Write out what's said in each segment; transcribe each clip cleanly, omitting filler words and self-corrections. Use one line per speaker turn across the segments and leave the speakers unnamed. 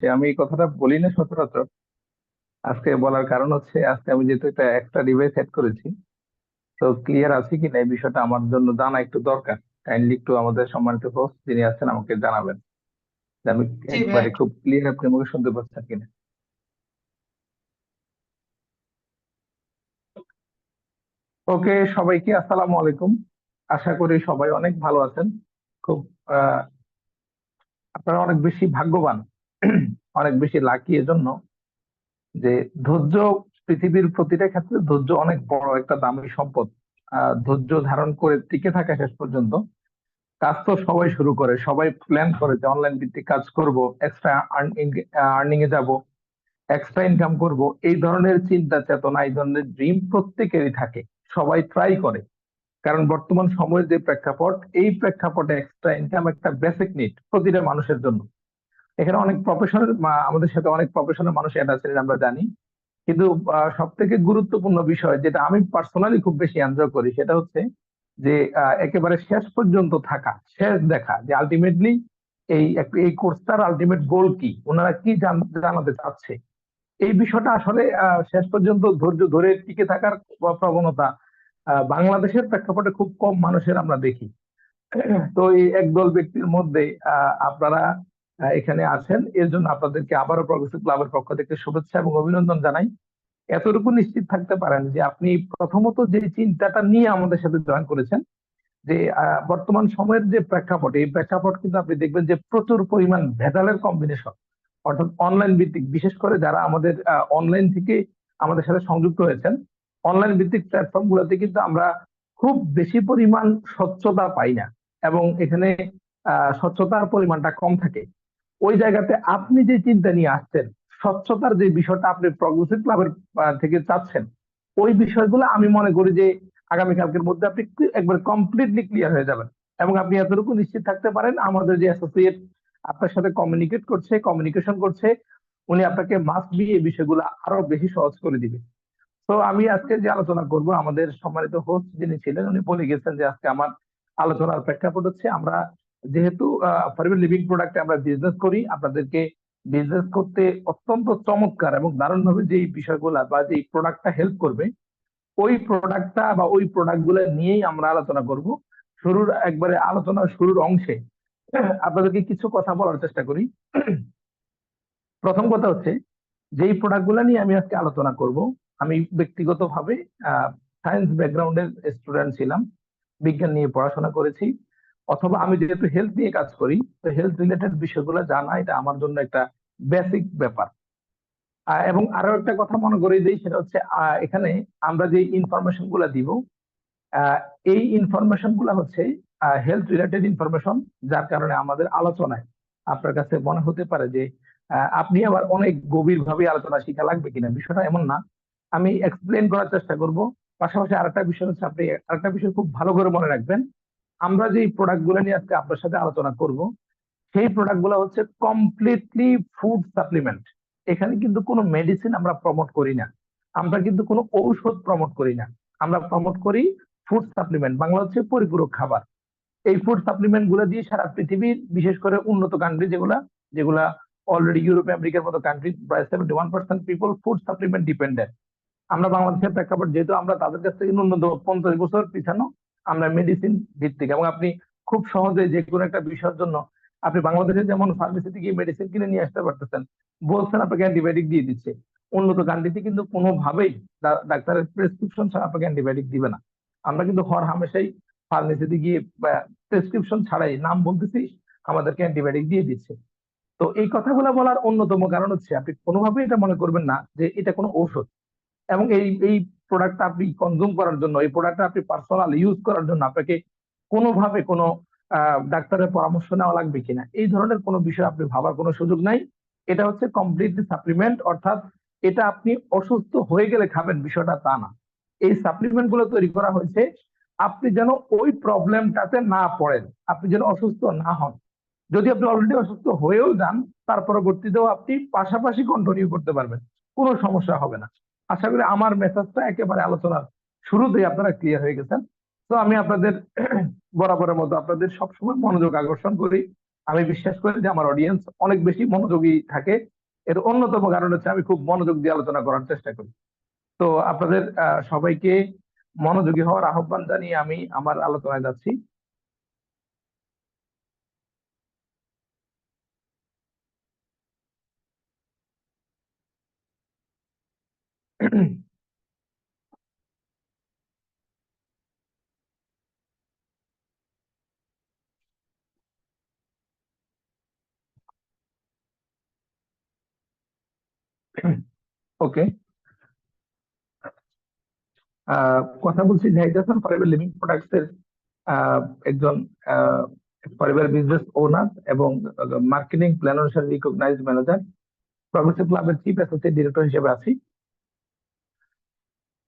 আমি এই কথাটা বলি না সচরাচর। আজকে বলার কারণ হচ্ছে, আজকে আমি যেহেতু একটা এক্সট্রা ডিভাইস সেট করেছি, তো ক্লিয়ার আছে কিনা এই বিষয়টা আমার জন্য জানা একটু দরকার। কাইন্ডলি একটু আমাদের সম্মানিত হোস্ট যিনি আছেন আমাকে জানাবেন যে আমি
জি ভাইয়া।
একবারে খুব ক্লিয়ার আপনি আমাকে শুনতে পাচ্ছেন কিনা। ওকে, সবাইকে আসসালামু আলাইকুম। আশা করি সবাই অনেক ভালো আছেন। খুব আহ আপনারা অনেক বেশি ভাগ্যবান, অনেক বেশি লাকি এজন্য যে ধৈর্য, পৃথিবীর প্রতিটা ক্ষেত্রে ধৈর্য অনেক বড় একটা দামি সম্পদ। ধৈর্য ধারণ করে টিকে থাকা শেষ পর্যন্ত। কাজ তো সবাই শুরু করে, সবাই প্ল্যান করে যে অনলাইন ভিত্তিক কাজ করব, এক্সট্রা আর্নিং এ যাব, এক্সট্রা ইনকাম করব। এই ধরনের চিন্তা চেতনা, এই ধরনের ড্রিম প্রত্যেকেরই থাকে। সবাই ট্রাই করে, কারণ বর্তমান সময়ের যে প্রেক্ষাপট, এই প্রেক্ষাপটে এক্সট্রা ইনকাম একটা বেসিক নিড প্রতিটা মানুষের জন্য। এখানে অনেক প্রফেশনাল, আমাদের সাথে অনেক প্রফেশনাল মানুষ অ্যাড আছেন আমরা জানি। কিন্তু সব থেকে গুরুত্বপূর্ণ বিষয় যেটা আমি পার্সোনালি খুব বেশি এনজয় করি, সেটা হচ্ছে যে একেবারে শেষ পর্যন্ত থাকা, শেষ দেখা যে আলটিমেটলি এই কোর্সটার আলটিমেট গোল কি, ওনারা কি জানাতে চাচ্ছে। এই বিষয়টা আসলে শেষ পর্যন্ত ধৈর্য ধরে টিকে থাকার প্রবণতা বাংলাদেশের প্রেক্ষাপটে খুব কম মানুষের আমরা দেখি। তো এই একদল ব্যক্তির মধ্যে আপনারা এখানে আছেন, এর জন্য আপনাদেরকে আবারও প্রগ্রেসিভ ক্লাবের পক্ষ থেকে শুভেচ্ছা এবং অভিনন্দন জানাই। এতটুকু নিশ্চিত থাকতে পারেন যে আপনি প্রথমত যে চিন্তাটা নিয়ে আমাদের সাথে জয়েন করেছেন, যে বর্তমান সময়ের যে প্রেক্ষাপট, এই প্রেক্ষাপট কিন্তু আপনি দেখবেন যে প্রচুর পরিমাণ ভেজালের কম্বিনেশন। অর্থাৎ অনলাইন ভিত্তিক, বিশেষ করে যারা আমাদের অনলাইন থেকে আমাদের সাথে সংযুক্ত হয়েছেন, অনলাইন ভিত্তিক প্ল্যাটফর্ম গুলোতে কিন্তু আমরা খুব বেশি পরিমাণ স্বচ্ছতা পাই না, এবং এখানে স্বচ্ছতার পরিমাণটা কম থাকে। ওই জায়গাতে আপনি যে চিন্তা নিয়ে আসছেন, স্বচ্ছতার যে বিষয়টা আপনি প্রগ্রেসিভ ক্লাবের থেকে চাচ্ছেন, ওই বিষয়গুলো আমি মনে করি যে আগামীকালকের মধ্যে আপনি একবার কমপ্লিটলি ক্লিয়ার হয়ে যাবেন। এবং আপনি এতটুকু নিশ্চিত থাকতে পারেন, আমাদের যে অ্যাসোসিয়েট আপনার সাথে কমিউনিকেশন করছে, উনি আপনাকে মাস্ট বি এই বিষয়গুলো আরো বেশি সহজ করে দিবে। তো আমি আজকে যে আলোচনা করব, আমাদের সম্মানিত হোস্ট যিনি ছিলেন উনি বলে গেছেন যে আজকে আমার আলোচনার প্রেক্ষাপট হচ্ছে, আমরা যেহেতু ফরএভার লিভিং প্রোডাক্টে আমরা বিজনেস করি, আপনাদেরকে বিজনেস করতে অত্যন্ত চমৎকার এবং দারুণভাবে যে বিষয়গুলা বা যে প্রোডাক্টটা হেল্প করবে, ওই প্রোডাক্টটা বা ওই প্রোডাক্ট গুলো নিয়েই আমরা আলোচনা করব। শুরুর একবারে আলোচনার শুরুর অংশে আপনাদেরকে কিছু কথা বলার চেষ্টা করি। প্রথম কথা হচ্ছে, যেই প্রোডাক্ট গুলা নিয়ে আমি আজকে আলোচনা করব, আমি ব্যক্তিগতভাবে সায়েন্স ব্যাকগ্রাউন্ডের স্টুডেন্ট ছিলাম, বিজ্ঞান নিয়ে পড়াশোনা করেছি। অথবা আমি যেহেতু হেলথ নিয়ে কাজ করি, তো হেলথ রিলেটেড বিষয়গুলো জানা এটা আমার জন্য একটা বেসিক ব্যাপার। এবং আরো একটা কথা মনে করিয়ে দিই, সেটা হচ্ছে এখানে আমরা যে ইনফরমেশন গুলা দিব, আহ, এই ইনফরমেশন গুলা হচ্ছে হেলথ রিলেটেড ইনফরমেশন। যার কারণে আমাদের আলোচনায় আপনার কাছে মনে হতে পারে যে আপনি আবার অনেক গভীর ভাবে আলোচনা শিখা লাগবে কিনা, বিষয়টা এমন না। আমি এক্সপ্লেন করার চেষ্টা করব। পাশাপাশি আরেকটা বিষয় হচ্ছে, আপনি আরেকটা বিষয় খুব ভালো করে মনে রাখবেন, আমরা যে প্রোডাক্ট গুলো নিয়ে আজকে আপনার সাথে আলোচনা করব, সেই প্রোডাক্ট গুলো হচ্ছে কমপ্লিটলি ফুড সাপ্লিমেন্ট। এখানে কিন্তু কোনো মেডিসিন আমরা প্রমোট করি না, আমরা কিন্তু কোনো ঔষধ প্রমোট করি না। আমরা প্রমোট করি ফুড সাপ্লিমেন্ট, বাংলা হচ্ছে পরিপূরক খাবার। এই ফুড সাপ্লিমেন্ট গুলো দিয়ে সারা পৃথিবীর, বিশেষ করে উন্নত কান্ট্রি যেগুলা যেগুলা অলরেডি ইউরোপ আমেরিকার মতো কান্ট্রি, প্রায় 71% পিপল ফুড সাপ্লিমেন্ট ডিপেন্ডেন্ট। আমরা বাংলাদেশের প্রেক্ষাপট যেহেতু আমরা তাদের কাছ থেকে ন্যূনতম 50 বছর পিছানো, আমরা মেডিসিন ভিত্তিক। এবং আপনি খুব সহজে যে কোনো একটা বিষয়ের জন্য আপনি বাংলাদেশে যেমন ফার্মেসিতে গিয়ে মেডিসিন কিনে নিয়ে আসতে পারতেছেন, বলছেন আপনাকে অ্যান্টিবায়োটিক দিয়ে দিচ্ছে। উন্নত কান্ট্রিতে কিন্তু কোনোভাবেই ডাক্তারের প্রেসক্রিপশন ছাড়া আপনাকে অ্যান্টিবায়োটিক দিবে না। আমরা কিন্তু হর হামেশাই ফার্মেসিতে গিয়ে প্রেসক্রিপশন ছাড়াই, নাম বলতেছি, আমাদেরকে অ্যান্টিবায়োটিক দিয়ে দিচ্ছে। তো এই কথাগুলো বলার অন্যতম কারণ হচ্ছে, আপনি কোনোভাবেই এটা মনে করবেন না যে এটা কোনো ঔষধ। এবং এই এই প্রোডাক্টটা আপনি কনজিউম করার জন্য, এই প্রোডাক্টটা আপনি পার্সোনাল ইউজ করার জন্য আপনাকে কোনোভাবে কোনো ডাক্তারের পরামর্শ নেওয়া লাগবে কিনা, এই ধরনের কোনো বিষয় আপনি ভাবার কোনো সুযোগ নাই। এটা হচ্ছে কমপ্লিটলি সাপ্লিমেন্ট, অর্থাৎ এটা আপনি অসুস্থ হয়ে গেলে খাবেন বিষয়টা তা না। এই সাপ্লিমেন্ট গুলো তৈরি করা হয়েছে আপনি যেন ওই প্রবলেমটাতে না পড়েন, আপনি যেন অসুস্থ না হন। যদি আপনি অলরেডি অসুস্থ হয়েও যান, তার পরবর্তীতেও আপনি পাশাপাশি কন্টিনিউ করতে পারবেন, কোনো সমস্যা হবে না। আশা করি আমার মেসেজটা একেবারে আলোচনার শুরুতেই আপনারা ক্লিয়ার হয়ে গেছেন। তো আমি আপনাদের বরাবরের মতো আপনাদের সবসময় মনোযোগ আকর্ষণ করি, আমি বিশ্বাস করি যে আমার অডিয়েন্স অনেক বেশি মনোযোগী থাকে। এর অন্যতম কারণ হচ্ছে আমি খুব মনোযোগ দিয়ে আলোচনা করার চেষ্টা করি। তো আপনাদের সবাইকে মনোযোগী হওয়ার আহ্বান জানিয়ে আমি আমার আলোচনায় যাচ্ছি। ওকে, কথা বলছি Zahid Hasan, forever living products এর আহ, একজন ফরএভার বিজনেস ওনার এবং মার্কেটিং প্ল্যান অনুসারে রিকগনাইজড ম্যানেজার, প্রগ্রেসিভ ক্লাবের চিফ অ্যাসোসিয়েট ডিরেক্টর হিসেবে আছি।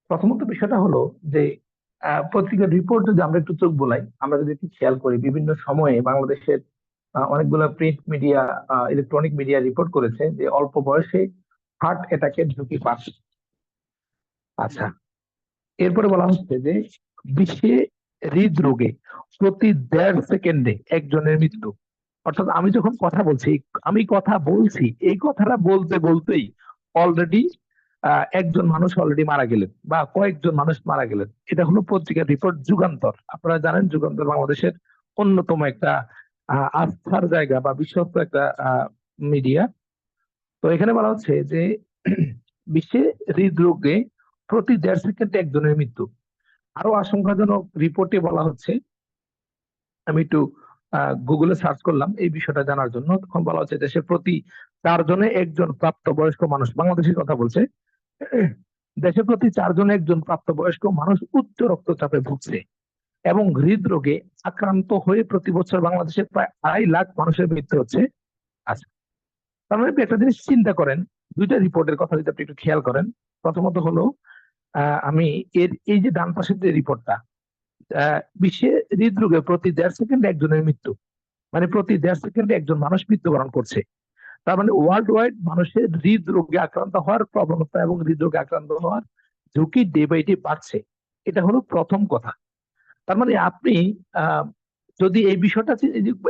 প্রথমত বিষয়টা হলো যে পত্রিকার রিপোর্ট যদি আমরা একটু চোখ বোলাই, আমরা যদি একটু খেয়াল করি, বিভিন্ন সময়ে বাংলাদেশের অনেকগুলো print media, electronic media report করেছে যে অল্প বয়সে হার্ট অ্যাটাকের ঝুঁকি বাড়ছে। আচ্ছা, এরপরে বলা হচ্ছে যে বিশ্বে হৃদরোগে প্রতি 1.5 সেকেন্ডে একজনের মৃত্যু। অর্থাৎ আমি যখন কথা বলছি, এই কথাটা বলতে বলতেই অলরেডি একজন মানুষ অলরেডি মারা গেলেন বা কয়েকজন মানুষ মারা গেলেন। এটা হলো পত্রিকার রিপোর্ট যুগান্তর। আপনারা জানেন যুগান্তর বাংলাদেশের অন্যতম একটা আস্থার জায়গা বা বিশ্বস্ত একটা মিডিয়া। তো এখানে বলা হচ্ছে যে বিশ্বে হৃদরোগে প্রতি 1.5 সেকেন্ডে একজনের মৃত্যু। আরো আশঙ্কাজনক রিপোর্টে বলা হচ্ছে, আমি একটু গুগলে সার্চ করলাম এই বিষয়টা জানার জন্য, তখন বলা হচ্ছে দেশে প্রতি 4 জনে একজন প্রাপ্তবয়স্ক মানুষ, বাংলাদেশের কথা বলছে, দেশে প্রতি 4 জনে একজন প্রাপ্তবয়স্ক মানুষ উচ্চ রক্তচাপে ভুগছে এবং হৃদরোগে আক্রান্ত হয়ে প্রতি বছর বাংলাদেশে প্রায় 2.5 লাখ মানুষের মৃত্যু হচ্ছে। আচ্ছা, তার মানে আপনি একটা জিনিস চিন্তা করেন, দুইটা রিপোর্টের কথা যদি আপনি একটু খেয়াল করেন। প্রথমত হলো আমি এই যে ডান পাশের যে রিপোর্টটা, বিশ্বে হৃদরোগে প্রতি 1.5 সেকেন্ডে একজনের মৃত্যু, মানে প্রতি 1.5 সেকেন্ডে একজন মানুষ মৃত্যুবরণ করছে। তার মানে ওয়ার্ল্ড ওয়াইড মানুষের হৃদরোগে আক্রান্ত হওয়ার প্রবণতা এবং হৃদরোগে আক্রান্ত হওয়ার ঝুঁকি ডে বাই ডে বাড়ছে। এটা হলো প্রথম কথা। তার মানে আপনি আহ, যদি এই বিষয়টা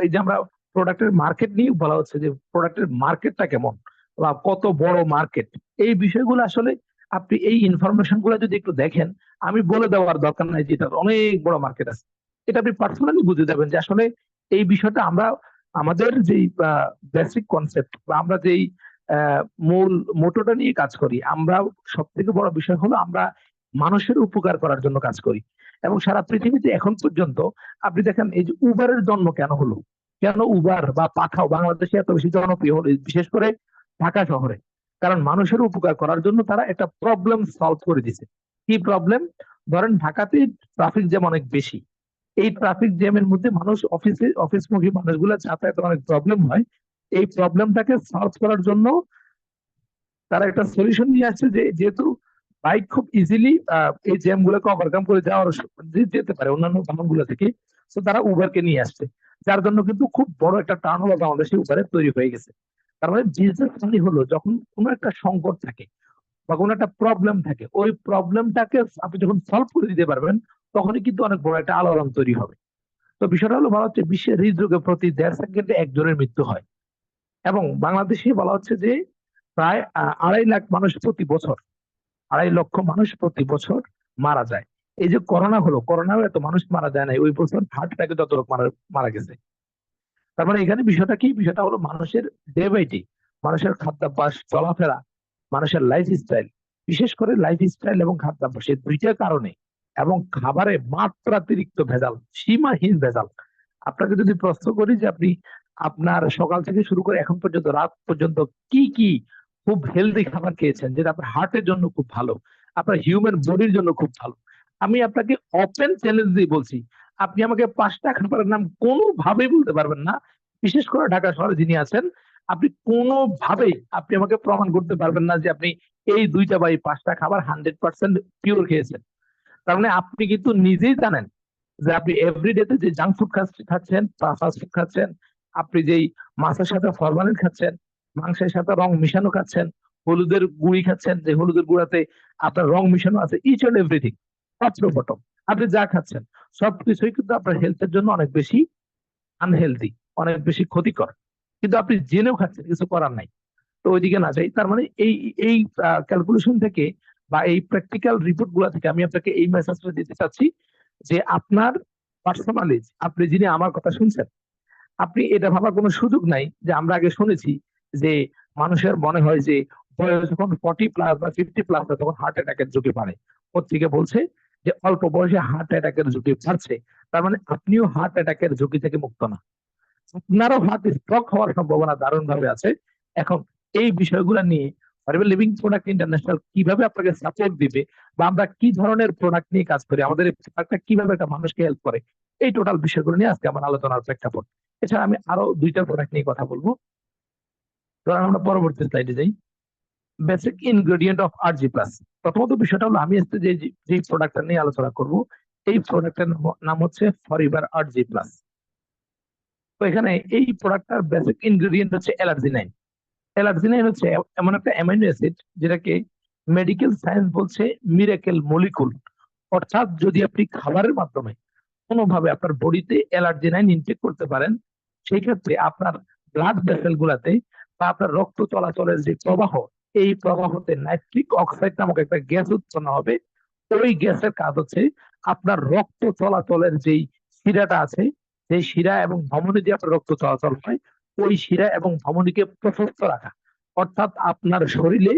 এই যে আমরা প্রোডাক্টের মার্কেট নিয়ে বলা হচ্ছে যে প্রোডাক্টের মার্কেটটা কেমন বা কত বড় মার্কেট, এই বিষয়গুলো আসলে আপনি এই ইনফরমেশন গুলো যদি একটু দেখেন, আমি বলে দেওয়ার দরকার নাই যে এটা অনেক বড় মার্কেট আছে। এটা আপনি পার্সোনালি বুঝে যাবেন যে আসলে এই বিষয়টা আমরা আমাদের যেই বেসিক কনসেপ্ট বা আমরা যেই আহ, মূল মোটোটা নিয়ে কাজ করি, আমরা সব থেকে বড় বিষয় হলো আমরা মানুষের উপকার করার জন্য কাজ করি। এবং সারা পৃথিবীতে এখন পর্যন্ত আপনি দেখেন এই যে উবারের জন্ম কেন হলো, কেন উবার বা পাঠাও বাংলাদেশে এত বেশি জনপ্রিয় হলো, বিশেষ করে ঢাকা শহরে। কারণ মানুষের উপকার করার জন্য তারা একটা প্রবলেম সলভ করে দিছে। কি প্রবলেম? ধরেন ঢাকাতে ট্রাফিক জ্যাম অনেক বেশি। এই ট্রাফিক জ্যামের মধ্যে মানুষ অফিসমুখী মানুষগুলো যাতায়াতের অনেক প্রবলেম হয়। এই প্রবলেমটাকে সলভ করার জন্য তারা একটা সলিউশন নিয়ে আসছে যে যেহেতু বাইক খুব ইজিলি এই জ্যাম গুলোকে ওভারকাম করে যেতে পারে অন্যান্য বাহন গুলো থেকে, তো তারা উবারকে নিয়ে আসছে। যার জন্য কিন্তু খুব বড় একটা টার্ন ওভার বাংলাদেশে উবারে তৈরি হয়ে গেছে। তার মানে বিজনেস মানে হলো যখন কোনো একটা সংকট থাকে বা কোনো একটা প্রবলেম থাকে, ওই প্রবলেমটাকে আপনি যখন সলভ করে দিতে পারবেন, তখনই কিন্তু অনেক বড় একটা আলোড়ন তৈরি হবে। তো বিষয়টা হলো বলা হচ্ছে বিশ্বের হৃদরোগে প্রতি 1.5 সেকেন্ডে একজনের মৃত্যু হয়। এবং বাংলাদেশে বলা হচ্ছে যে প্রায় 2.5 লাখ মানুষ প্রতি বছর, 2.5 লক্ষ মানুষ প্রতি বছর মারা যায়। এই যে করোনা হলো, করোনাও এত মানুষ মারা যায় না, ওই বছর হার্ট অ্যাটাকে যত লোক মারা মারা গেছে। তার মানে এখানে বিষয়টা কি? বিষয়টা হলো মানুষের ডে বাই ডে, মানুষের খাদ্যাভ্যাস, চলাফেরা, মানুষের লাইফ স্টাইল, বিশেষ করে লাইফ স্টাইল এবং খাদ্যাভ্যাস, এই দুইটার কারণে, এবং খাবারে মাত্রাতিরিক্ত ভেজাল, সীমাহীন ভেজাল। আপনাকে যদি প্রশ্ন করি যে আপনি আপনার সকাল থেকে শুরু করে এখন পর্যন্ত রাত পর্যন্ত কি কি খুব হেলদি খাবার খেয়েছেন যেটা আপনার হার্টের জন্য খুব ভালো, আপনার হিউম্যান বডির জন্য খুব ভালো, আমি আপনাকে ওপেন চ্যালেঞ্জ দিয়ে বলছি, আপনি আমাকে 5টা খাবারের নাম কোনোভাবেই বলতে পারবেন না। বিশেষ করে ঢাকা শহরে যিনি আছেন, আপনি কোনোভাবেই আপনি আমাকে প্রমাণ করতে পারবেন না যে আপনি এই 2টা বা এই 5টা খাবার 100% পিওর খেয়েছেন। তার মানে আপনি কিন্তু নিজেই জানেন যে আপনি এভরিডেতে যে জাঙ্ক ফুড খাচ্ছেন বা ফাস্ট ফুড খাচ্ছেন, আপনি যেই মাছের সাথে ফরমালিন খাচ্ছেন, মাংসের সাথে রং মিশানো খাচ্ছেন, হলুদের গুঁড়ি খাচ্ছেন যে হলুদের গুঁড়াতে আপনার রং মিশানো আছে, each and everything, top to bottom, আপনি যা খাচ্ছেন সবকিছুই কিন্তু আপনার হেলথের জন্য অনেক বেশি আনহেলদি, অনেক বেশি ক্ষতিকর, কিন্তু আপনি জেনেও খাচ্ছেন, কিছু করার নাই। তো ওইদিকে না যাই, তার মানে এই এই ক্যালকুলেশন থেকে বা এই প্র্যাকটিক্যাল রিপোর্ট গুলা থেকে আমি আপনাকে এই মেসেজটা দিতে চাচ্ছি যে আপনার পার্সোনালি, আপনি যিনি আমার কথা শুনছেন, আপনি এটা ভাবার কোনো সুযোগ নাই যে আমরা আগে শুনেছি যে মানুষের মনে হয় যে বয়স যখন 40+ বা 50+ হয় তখন হার্ট অ্যাটাকের ঝুঁকি বাড়ে। পত্রিকা বলছে যে অল্প বয়সে হার্ট অ্যাটাকের ঝুঁকি বাড়ছে, তার মানে আপনিও হার্ট অ্যাটাকের ঝুঁকি থেকে মুক্ত না, আপনারও হার্ট স্ট্রোক হওয়ার সম্ভাবনা দারুণ ভাবে আছে। এখন এই বিষয়গুলো নিয়ে হরিবল লিভিং প্রোডাক্ট ইন্টারন্যাশনাল কিভাবে আপনাকে সাপোর্ট দিবে, বা আমরা কি ধরনের প্রোডাক্ট নিয়ে কাজ করি, আমাদের এই প্রোডাক্টটা কিভাবে একটা মানুষকে হেল্প করে, এই টোটাল বিষয়গুলো নিয়ে আজকে আমার আলোচনার প্রেক্ষাপট। এছাড়া আমি আরো দুইটা প্রোডাক্ট নিয়ে কথা বলবো। ধরেন আমরা পরবর্তী স্লাইডে যাই। Basic ingredient of RG+। প্রথমত বিষয়টা হলো আমি আজকে যে যে প্রোডাক্টটা নিয়ে আলোচনা করব, এই প্রোডাক্টের নাম হচ্ছে ফরএভার RG+। তো এখানে এই প্রোডাক্টটার বেসিক ইনগ্রেডিয়েন্ট হচ্ছে অ্যালার্জিনাইন। অ্যালার্জিনাইন হচ্ছে এমন একটা অ্যামাইনো অ্যাসিড যেটাকে মেডিকেল সায়েন্স বলছে মিরাকেল মলিকুল। অর্থাৎ যদি আপনি খাবারের মাধ্যমে কোনোভাবে আপনার বডিতে অ্যালার্জিনাইন ইনটেক করতে পারেন, সেই ক্ষেত্রে আপনার ব্লাড ভেসেল গুলাতে বা আপনার রক্ত চলাচলের যে প্রবাহ, এই প্রবাহতে নাইট্রিক অক্সাইড নামক একটা গ্যাস উৎপন্ন হবে। ওই গ্যাসের কাজ হচ্ছে আপনার রক্ত চলাচলের যেই শিরাটা আছে, সেই শিরা এবং ধমনী দিয়ে আপনার রক্ত চলাচল হয়, ওই শিরা এবং ধমনীকে প্রশস্ত রাখা, অর্থাৎ আপনার শরীরে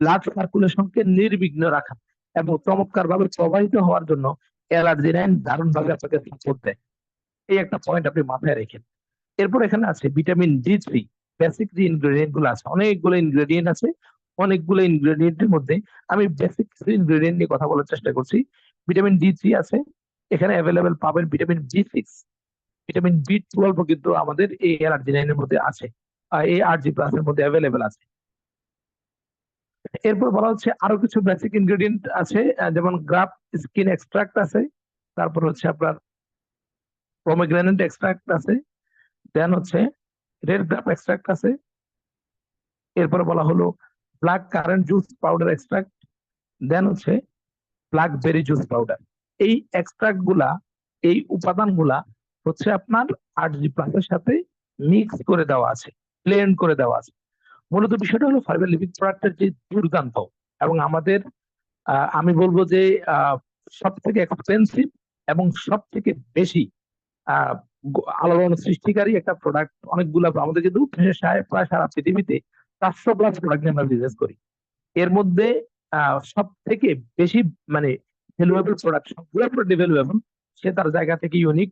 ব্লাড সার্কুলেশনকে নির্বিঘ্ন রাখা এবং চমৎকার ভাবে প্রবাহিত হওয়ার জন্য অ্যালার্জিনাইন দারুণ ভাবে আপনাকে সাপোর্ট দেয়। এই একটা পয়েন্ট আপনি মাথায় রেখেন। এরপর এখানে আছে ভিটামিন D3। বেসিক যে ইনগ্রেডিয়েন্ট গুলো আছে, অনেকগুলো ইনগ্রেডিয়েন্ট আছে, অনেকগুলো ইনগ্রেডিয়েন্টের মধ্যে আমি বেসিক ইনগ্রেডিয়েন্ট নিয়ে কথা বলার চেষ্টা করছি। ভিটামিন D3 আছে, এখানে অ্যাভেলেবেল পাবেন ভিটামিন B6, ভিটামিন B12 কিন্তু আমাদের এই অ্যালার্জিনাইনের মধ্যে আছে, এই RG+ এর মধ্যে অ্যাভেলেবেল আছে। এরপর বলা হচ্ছে আরো কিছু বেসিক ইনগ্রেডিয়েন্ট আছে, যেমন গ্রাফ স্কিন এক্সট্রাক্ট আছে, তারপর হচ্ছে আপনার পমিগ্রেনেট এক্সট্রাক্ট আছে, দেন হচ্ছে রেড গ্রাপ এক্সট্রাক্ট আছে, এরপর বলা হলো black currant juice powder extract, then হচ্ছে ব্ল্যাকবেরি জুস পাউডার। এই এক্সট্রাক্ট গুলা, এই উপাদান গুলা হচ্ছে আপনার RG+ এর সাথে মিক্স করে দেওয়া আছে, ব্লেন্ড করে দেওয়া আছে। মূলত বিষয়টা হলো ফাইবার লিভিং প্রোডাক্টের যে দুর্দান্ত এবং আমাদের আমি বলবো যে সব থেকে এক্সপেন্সিভ এবং সব থেকে বেশি আহ আলোড়ন সৃষ্টিকারী একটা প্রোডাক্ট। অনেকগুলো আমাদের কিন্তু প্রায় সারা পৃথিবীতে 400+ প্রোডাক্ট নিয়ে আমরা বিজনেস করি। এর মধ্যে সব থেকে বেশি মানে ভ্যালুয়েবল প্রোডাক্ট, সবগুলো প্রোডাক্ট ভ্যালুয়েবল, সে তার জায়গা থেকে ইউনিক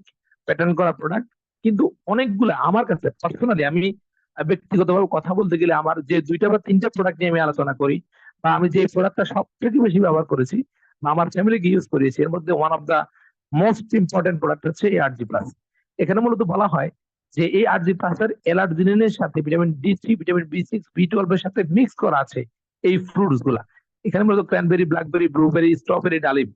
প্যাটার্ন করা প্রোডাক্ট। কিন্তু অনেকগুলো আমার কাছে পার্সোনালি, আমি ব্যক্তিগতভাবে কথা বলতে গেলে আমার যে দুইটা বা তিনটা প্রোডাক্ট নিয়ে আমি আলোচনা করি, বা আমি যে প্রোডাক্টটা সব থেকে বেশি ব্যবহার করেছি বা আমার ফ্যামিলিকে ইউজ করেছি, এর মধ্যে one of the most important product হচ্ছে এই RG+। এখানে মূলত বলা হয় যে এই RG+ এর অ্যালার্জিনিনের সাথে vitamin D3, vitamin B6, B12 এর সাথে মিক্স করা আছে এই ফ্রুটস গুলা। এখানে মূলত ক্র্যানবেরি, ব্ল্যাকবেরি, ব্লুবেরি, স্ট্রবেরি, ডালিম,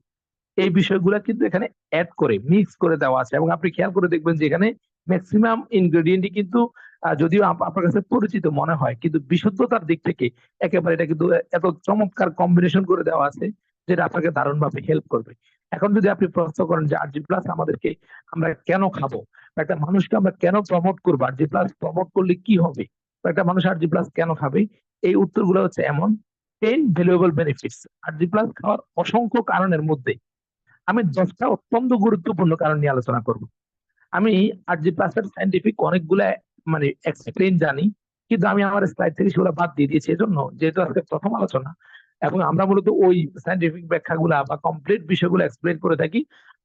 এই বিষয়গুলা কিন্তু এখানে অ্যাড করে মিক্স করে দেওয়া আছে। এবং আপনি খেয়াল করে দেখবেন যে এখানে ম্যাক্সিমাম ইনগ্রেডিয়েন্টই কিন্তু যদিও আপনার কাছে পরিচিত মনে হয়, কিন্তু বিশুদ্ধতার দিক থেকে একেবারে এটা কিন্তু এত চমৎকার কম্বিনেশন করে দেওয়া আছে যেটা আপনাকে দারুণ ভাবে হেল্প করবে। এখন যদি আপনি প্রশ্ন করেন যে RG+ আমাদেরকে আমরা কেন খাবো, বা একটা মানুষকে আমরা কেন প্রমোট করবো, RG+ প্রমোট করলে কি হবে, বা একটা মানুষ RG+ কেন খাবে, এই উত্তরগুলো হচ্ছে এমন 10 ভ্যালুয়েবল বেনিফিটস। RG+ খাওয়ার অসংখ্য কারণের মধ্যে আমি 10টা অত্যন্ত গুরুত্বপূর্ণ কারণ নিয়ে আলোচনা করব। আমি RG+ এর সাইন্টিফিক অনেকগুলা মানে এক্সপ্লেইন জানি, কিন্তু আমি আমার স্লাইড থেকে সেগুলো বাদ দিয়ে দিয়েছি, এজন্য যেহেতু আজকে প্রথম আলোচনা এবং আমরা মূলত ওই সাইন্টিফিক ব্যাখ্যাগুলা বা কমপ্লিট বিষয়গুলো এক্সপ্লেন করে থাকি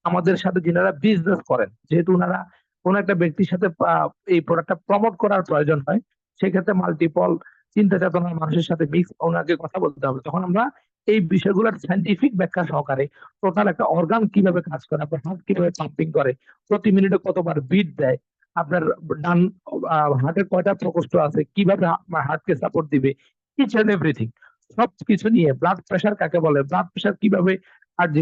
আমাদের সাথে যারা বিজনেস করেন, যেহেতু ওনারা কোন একটা ব্যক্তির সাথে এই প্রোডাক্টটা প্রমোট করার প্রয়োজন হয়, সেক্ষেত্রে মাল্টিপল চিন্তা চেতনার মানুষের সাথে মিক্স ওনাকে কথা বলতে হবে, তখন আমরা এই বিষয়গুলোর সাইন্টিফিক ব্যাখ্যা সহকারে টোটাল একটা অর্গান কিভাবে কাজ করে, আপনার হার্ট কিভাবে পাম্পিং করে, প্রতি মিনিটে কতবার বিট দেয়, আপনার ডান হার্টের কয়টা প্রকোষ্ঠ আছে, কিভাবে হার্টকে সাপোর্ট দিবে, ইচ এন্ড এভরিথিং সবকিছু নিয়ে, ব্লাড প্রেশার কাকে বলে, ব্লাড প্রেশার কিভাবে RG+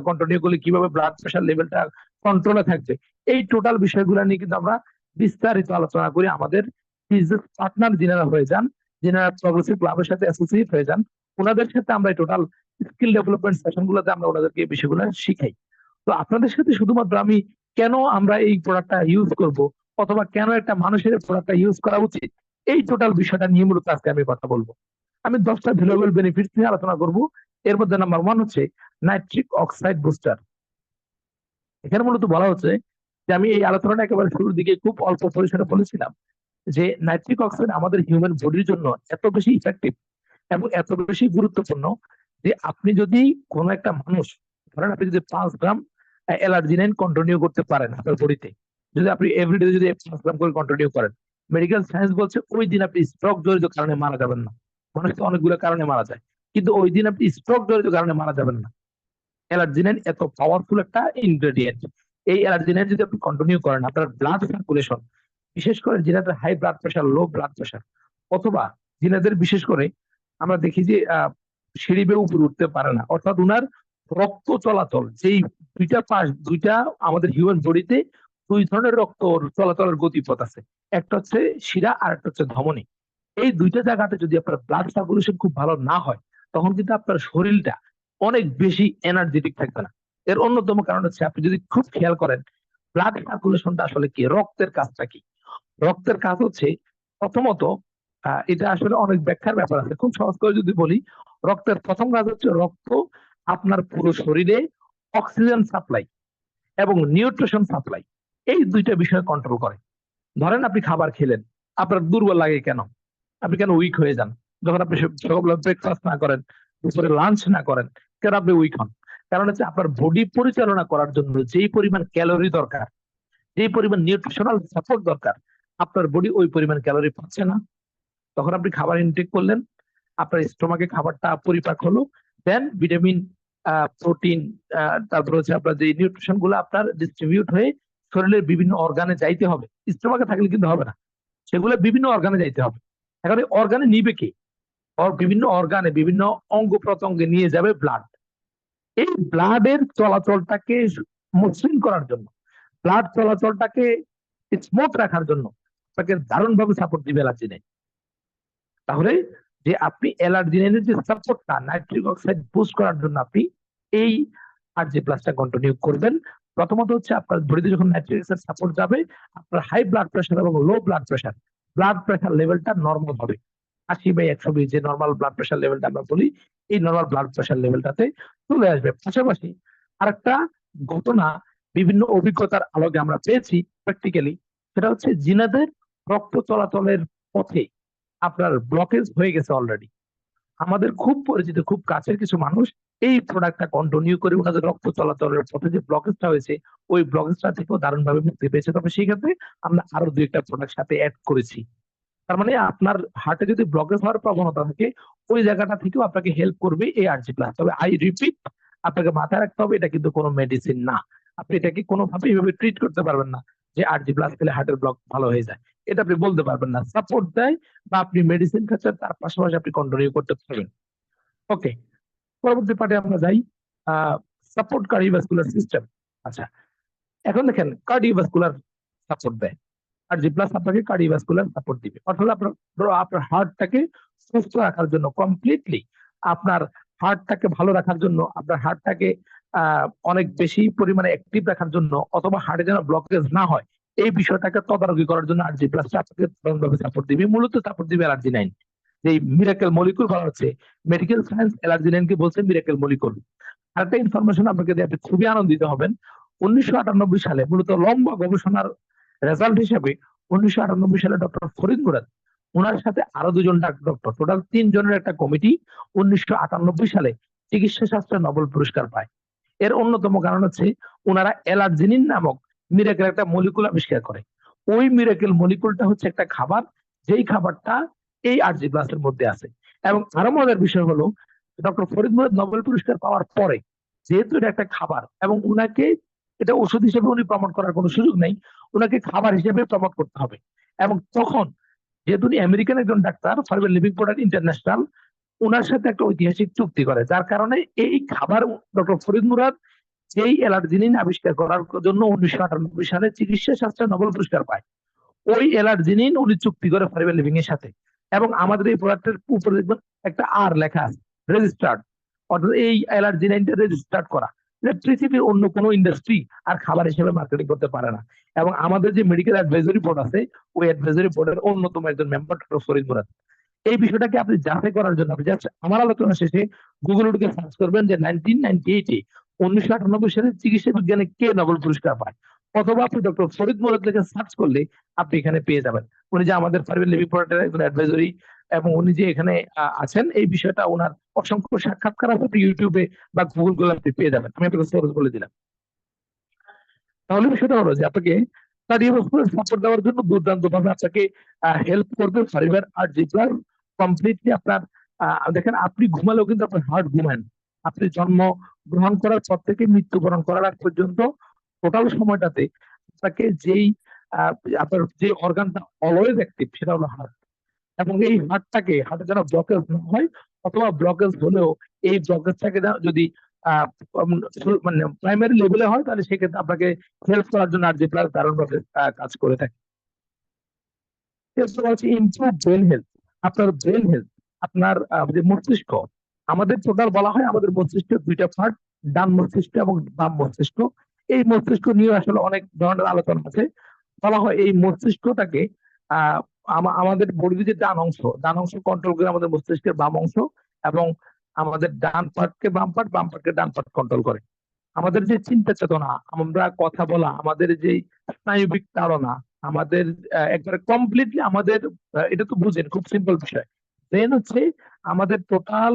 কন্টিনিউ করলে কিভাবে ব্লাড প্রেশার লেভেলটা কন্ট্রোলে থাকবে, এই টোটাল বিষয়গুলো নিয়ে কিন্তু আমরা বিস্তারিত আলোচনা করি আমাদের বিজনেস পার্টনার যিনারা হয়ে যান, যিনারা প্রগ্রেসিভ ক্লাবের সাথে অ্যাসোসিয়েট হয়ে যান, ওনাদের সাথে আমরা টোটাল স্কিল ডেভেলপমেন্ট সেশন গুলোতে আমরা ওনাদেরকে এই বিষয়গুলো শিখাই। তো আপনাদের সাথে শুধুমাত্র আমি কেন আমরা এই প্রোডাক্টটা ইউজ করব, অথবা কেন একটা মানুষের প্রোডাক্টটা ইউজ করা উচিত, এই টোটাল বিষয়টা নিয়ে মূলত আজকে আমি কথা বলবো। আমি 10টা ভ্যালুয়েবল বেনিফিটস নিয়ে আলোচনা করব। এর মধ্যে নাম্বার 1 হচ্ছে নাইট্রিক অক্সাইড বুস্টার। এখানে মূলত বলা হচ্ছে যে, আমি এই আলোচনাটা একেবারে শুরুর দিকে খুব অল্প পরিসরে বলেছিলাম যে নাইট্রিক অক্সাইড আমাদের হিউম্যান বডির জন্য এত বেশি ইফেক্টিভ এবং এত বেশি গুরুত্বপূর্ণ যে আপনি যদি কোনো একটা মানুষ, ধরেন আপনি যদি 5 গ্রাম অ্যালার্জিনাইন কন্টিনিউ করতে পারেন আপনার বডিতে, যদি আপনি এভরিডে যদি 5 গ্রাম করে কন্টিনিউ করেন, মেডিকেল সায়েন্স বলছে ওই দিন আপনি স্ট্রোক জড়িত কারণে মারা যাবেন না। মানুষ তো অনেকগুলো কারণে মারা যায়, কিন্তু ওই দিন আপনি স্ট্রোক জড়িত কারণে মারা যাবেন না। অ্যালার্জিনাইন এত পাওয়ারফুল একটা ইনগ্রেডিয়েন্ট। এই অ্যালার্জিনাইন যদি আপনি কন্টিনিউ করেন, আপনার ব্লাড সার্কুলেশন, বিশেষ করে যাদের high blood pressure, low blood pressure, অথবা যিনাদের বিশেষ করে আমরা দেখি যে সিঁড়ি বেয়ে উপরে উঠতে পারে না, অর্থাৎ উনার রক্ত চলাচল, যেই দুইটা আমাদের হিউম্যান বডিতে 2 ধরনের রক্ত চলাচলের গতিপথ আছে, একটা হচ্ছে শিরা আর একটা হচ্ছে ধমনী। এই দুইটা জায়গাতে যদি আপনার ব্লাড সার্কুলেশন খুব ভালো না হয়, তখন কিন্তু আপনার শরীরটা অনেক বেশি এনার্জেটিক থাকবে না। এর অন্যতম কারণ হচ্ছে, আপনি যদি খুব খেয়াল করেন ব্লাড সার্কুলেশনটা আসলে কি, রক্তের কাজটা কি। রক্তের কাজ হচ্ছে প্রথমত, এটা আসলে অনেক ব্যাখ্যার ব্যাপার আছে, খুব সহজ করে যদি বলি, রক্তের প্রথম কাজ হচ্ছে রক্ত আপনার পুরো শরীরে অক্সিজেন সাপ্লাই এবং নিউট্রিশন সাপ্লাই, এই দুইটা বিষয় কন্ট্রোল করে। ধরেন আপনি খাবার খেলেন, আপনার দুর্বল লাগে কেন, আপনি কেন উইক হয়ে যান, যখন আপনি সকালবেলা ব্রেকফাস্ট না করেন, দুপুরে লাঞ্চ না করেন, কেন আপনি উইক হন? কারণ হচ্ছে আপনার বডি পরিচালনা করার জন্য যেই পরিমাণ ক্যালোরি দরকার, যেই পরিমাণ নিউট্রিশনাল সাপোর্ট দরকার, আপনার বডি ওই পরিমাণ ক্যালোরি পাচ্ছে না। তখন আপনি খাবার ইনটেক করলেন, আপনার স্টোমাকে খাবারটা পরিপাক হলো, দেন ভিটামিন, প্রোটিন, তারপর হচ্ছে আপনার যে নিউট্রিশন গুলো আপনার ডিস্ট্রিবিউট হয়ে শরীরের বিভিন্ন অর্গানে যাইতে হবে। স্টোমাকে থাকলে কিন্তু হবে না, সেগুলো বিভিন্ন অর্গানে যাইতে হবে। এখন এই অর্গানে নিবে কে? বিভিন্ন অর্গানে, বিভিন্ন অঙ্গ প্রত্যঙ্গে নিয়ে যাবে ব্লাড। এই ব্লাডের চলাচলটাকে মসৃণ করার জন্য, ব্লাড চলাচলটাকে স্মুথ রাখার জন্য তাকে দারুণভাবে সাপোর্ট দিবে অ্যালার্জিনাইন। তাহলে যে আপনি অ্যালার্জিনাইনের যে সাপোর্টটা, নাইট্রিক অক্সাইড বুস্ট করার জন্য আপনি এই আরজি প্লাসটা কন্টিনিউ করবেন। প্রথমত হচ্ছে আপনার বডিতে যখন নাইট্রিক অক্সাইড সাপোর্ট যাবে, আপনার হাই ব্লাড প্রেশার এবং লো ব্লাড প্রেশার লেভেলটা নর্মাল হবে। 80/120 যে নর্মাল ব্লাড প্রেশার লেভেলটা আমরা বলি, এই নর্মাল ব্লাড প্রেশার লেভেলটাতে চলে আসবে। পাশাপাশি আরেকটা ঘটনা বিভিন্ন অভিজ্ঞতার আলোকে আমরা পেয়েছি প্র্যাকটিক্যালি, সেটা হচ্ছে জিনাদের রক্ত চলাচলের পথে আপনার ব্লকেজ হয়ে গেছে অলরেডি, আমাদের খুব পরিচিত, খুব কাছের কিছু মানুষ এই প্রোডাক্টটা কন্টিনিউ করে ওনাদের রক্ত চলাচলের পথে যে ব্লকেজটা হয়েছে, ওই ব্লকেজটা থেকেও দারুণ ভাবে মুক্তি পেয়েছে। তবে সেই ক্ষেত্রে আমরা আরো 2-1টা প্রোডাক্ট সাথে অ্যাড করেছি। তার মানে আপনার হার্টে যদি ব্লকেজ হওয়ার প্রবণতা থাকে, ওই জায়গাটা থেকেও আপনাকে হেল্প করবে এই আরজি প্লাস। তবে আই রিপিট, আপনাকে মাথায় রাখতে হবে এটা কিন্তু কোনো মেডিসিন না। আপনি এটাকে কোনোভাবে এইভাবে ট্রিট করতে পারবেন না যে আরজি প্লাস খেলে হার্টের ব্লক ভালো হয়ে যায়, এটা আপনি বলতে পারবেন না। সাপোর্ট দেয়, বা আপনি মেডিসিন খাচ্ছেন, তার পাশাপাশি আপনি কন্টিনিউ করতে পারবেন। ওকে, পরবর্তী পার্টে আমরা যাই, সাপোর্ট কার্ডিওভাস্কুলার সিস্টেম। আচ্ছা, এখন দেখেন কার্ডিওভাস্কুলার সাপোর্ট দেয়, আর জি প্লাস আপনাকে কার্ডিওভাস্কুলার সাপোর্ট দিবে, অর্থাৎ আপনার হার্টটাকে সুস্থ রাখার জন্য কমপ্লিটলি, আপনার হার্টটাকে ভালো রাখার জন্য, আপনার হার্টটাকে অনেক বেশি পরিমাণে অ্যাক্টিভ রাখার জন্য, অথবা হার্টে যেন ব্লকেজ না হয়, এই বিষয়টাকে তদারকি করার জন্য আর জি প্লাস আপনাকে দারুণভাবে সাপোর্ট দিবে। মূলত সাপোর্ট দিবে অ্যালার্জিনাইন, যে মিরাকেল মলিকুল বলা হচ্ছে। মেডিকেল সায়েন্স অ্যালার্জিনাইনকে বলছে মিরাকেল মলিকুল। আরেকটা ইনফরমেশন আপনাকে দিয়ে আপনি খুবই আনন্দিত হবেন, 1998 সালে মূলত লম্বা গবেষণার রেজাল্ট হিসেবে 1998 সালে ডক্টর ফরিদ মুরাদ, ওনার সাথে আরো 2জন ডক্টর, টোটাল 3 জনের একটা কমিটি 1998 সালে চিকিৎসা শাস্ত্রে নোবেল পুরস্কার পায়। এর অন্যতম কারণ হচ্ছে ওনারা অ্যালার্জিনিন নামক মিরাকেল একটা মলিকুল আবিষ্কার করে। ওই মিরাকেল মলিকুলটা হচ্ছে একটা খাবার, যেই খাবারটা এই আরজি প্লাসের মধ্যে আছে। এবং আরো মজার বিষয় হলো, ডক্টর ফরিদ মুরাদ নোবেল পুরস্কার পাওয়ার পরে, যেহেতু এটা একটা খাবার এবং উনাকে এটা ওষুধ হিসেবে উনি প্রমোট করার কোনো সুযোগ নেই, ওনাকে খাবার হিসেবে প্রমোট করতে হবে। এবং তখন যেহেতু উনি আমেরিকান একজন ডাক্তার, ফার্বেল লিভিং প্রোডাক্ট ইন্টারন্যাশনাল ওনার সাথে একটা ঐতিহাসিক চুক্তি করে, যার কারণে এই খাবার ডক্টর ফরিদ মুরাদ যেই অ্যালার্জিনিন আবিষ্কার করার জন্য 1998 সালে চিকিৎসা শাস্ত্রে নোবেল পুরস্কার পায়, ওই অ্যালার্জিনিন উনি চুক্তি করে ফার্বেল লিভিং এর সাথে। এবং আমাদের এই প্রোডাক্টের উপরে দেখবেন একটা আর লেখা আছে, রেজিস্টার্ড, অর্থাৎ এই অ্যালার্জিনিনটা রেজিস্টার্ড করা। এটা পৃথিবীর অন্য কোনো ইন্ডাস্ট্রি আর খাবার হিসেবে মার্কেটিং করতে পারে না। এবং আমাদের যে মেডিকেল অ্যাডভাইজরি বোর্ড আছে, ওই অ্যাডভাইজরি বোর্ডের অন্যতম একজন মেম্বার ডক্টর ফরিদ মুরাদ। এই বিষয়টাকে আপনি যাচাই করার জন্য আপনি জাস্ট আমার আলোচনা শেষে গুগলে ঢুকে সার্চ করবেন যে 1998 1998 সালে চিকিৎসা বিজ্ঞানে কে নোবেল পুরস্কার পায়, অথবা আপনি ডক্টর ফরিদ মুরাদ লিখে সার্চ করলে আপনি এখানে পেয়ে যাবেন। উনি যে আমাদের ফার্মেল লিভিং প্রোডাক্টের একজন অ্যাডভাইজরি, এবং উনি যে এখানে আছেন, এই বিষয়টা ওনার অসংখ্য সাক্ষাৎকার আছে, আপনি ইউটিউবে বা গুগল গুলো আপনি পেয়ে যাবেন। আমি আপনাকে সহজ বলে দিলাম। তাহলে বিষয়টা হলো যে আপনাকে কার্ডিওভাস্কুলার সাপোর্ট দেওয়ার জন্য দুর্দান্ত ভাবে আপনাকে হেল্প করবে ফাইবার আর জিপ্লার। কমপ্লিটলি আপনার দেখেন, আপনি ঘুমালেও কিন্তু আপনার হার্ট ঘুমান। আপনি জন্ম গ্রহণ করার পর থেকে মৃত্যুবরণ করার আগ পর্যন্ত টোটাল সময়টাতে আপনাকে যেই আহ, আপনার যে অর্গানটা অলওয়েজ অ্যাক্টিভ সেটা হলো হার্ট। এবং এই হার্টে যেন ব্লকেজ না হয়, অথবা ব্লকেজ হলেও এই ব্লকেজটাকে যদি আহ, উম, মানে প্রাইমারি লেভেলে হয়, তাহলে সেক্ষেত্রে আপনাকে হেল্প করার জন্য আর যে প্লাস দারুণভাবে কাজ করে থাকে। এরপর হচ্ছে ইমপ্রুভ ব্রেন হেলথ। আপনার ব্রেন হেলথ, আপনার যে মস্তিষ্ক, আমাদের টোটাল বলা হয় আমাদের মস্তিষ্কের দুইটা পার্ট, ডান মস্তিষ্ক এবং বাম মস্তিষ্ক। এই মস্তিষ্ক নিয়ে আসলে অনেক ধরনের আলোচনা আছে। বলা হয় এই মস্তিষ্কটাকে আহ আমাদের বডির যে ডান অংশ কন্ট্রোল করে আমাদের মস্তিষ্কের বাম অংশ, এবং আমাদের ডান পার্টকে বাম পার্ট, বাম পার্টকে ডান পার্ট কন্ট্রোল করে। আমাদের যে চিন্তা চেতনা, আমরা কথা বলা, আমাদের যে স্নায়ুবিক তাড়না, আমাদের একবারে কমপ্লিটলি আমাদের এটা তো বুঝেন খুব সিম্পল বিষয়। ব্রেন হচ্ছে আমাদের টোটাল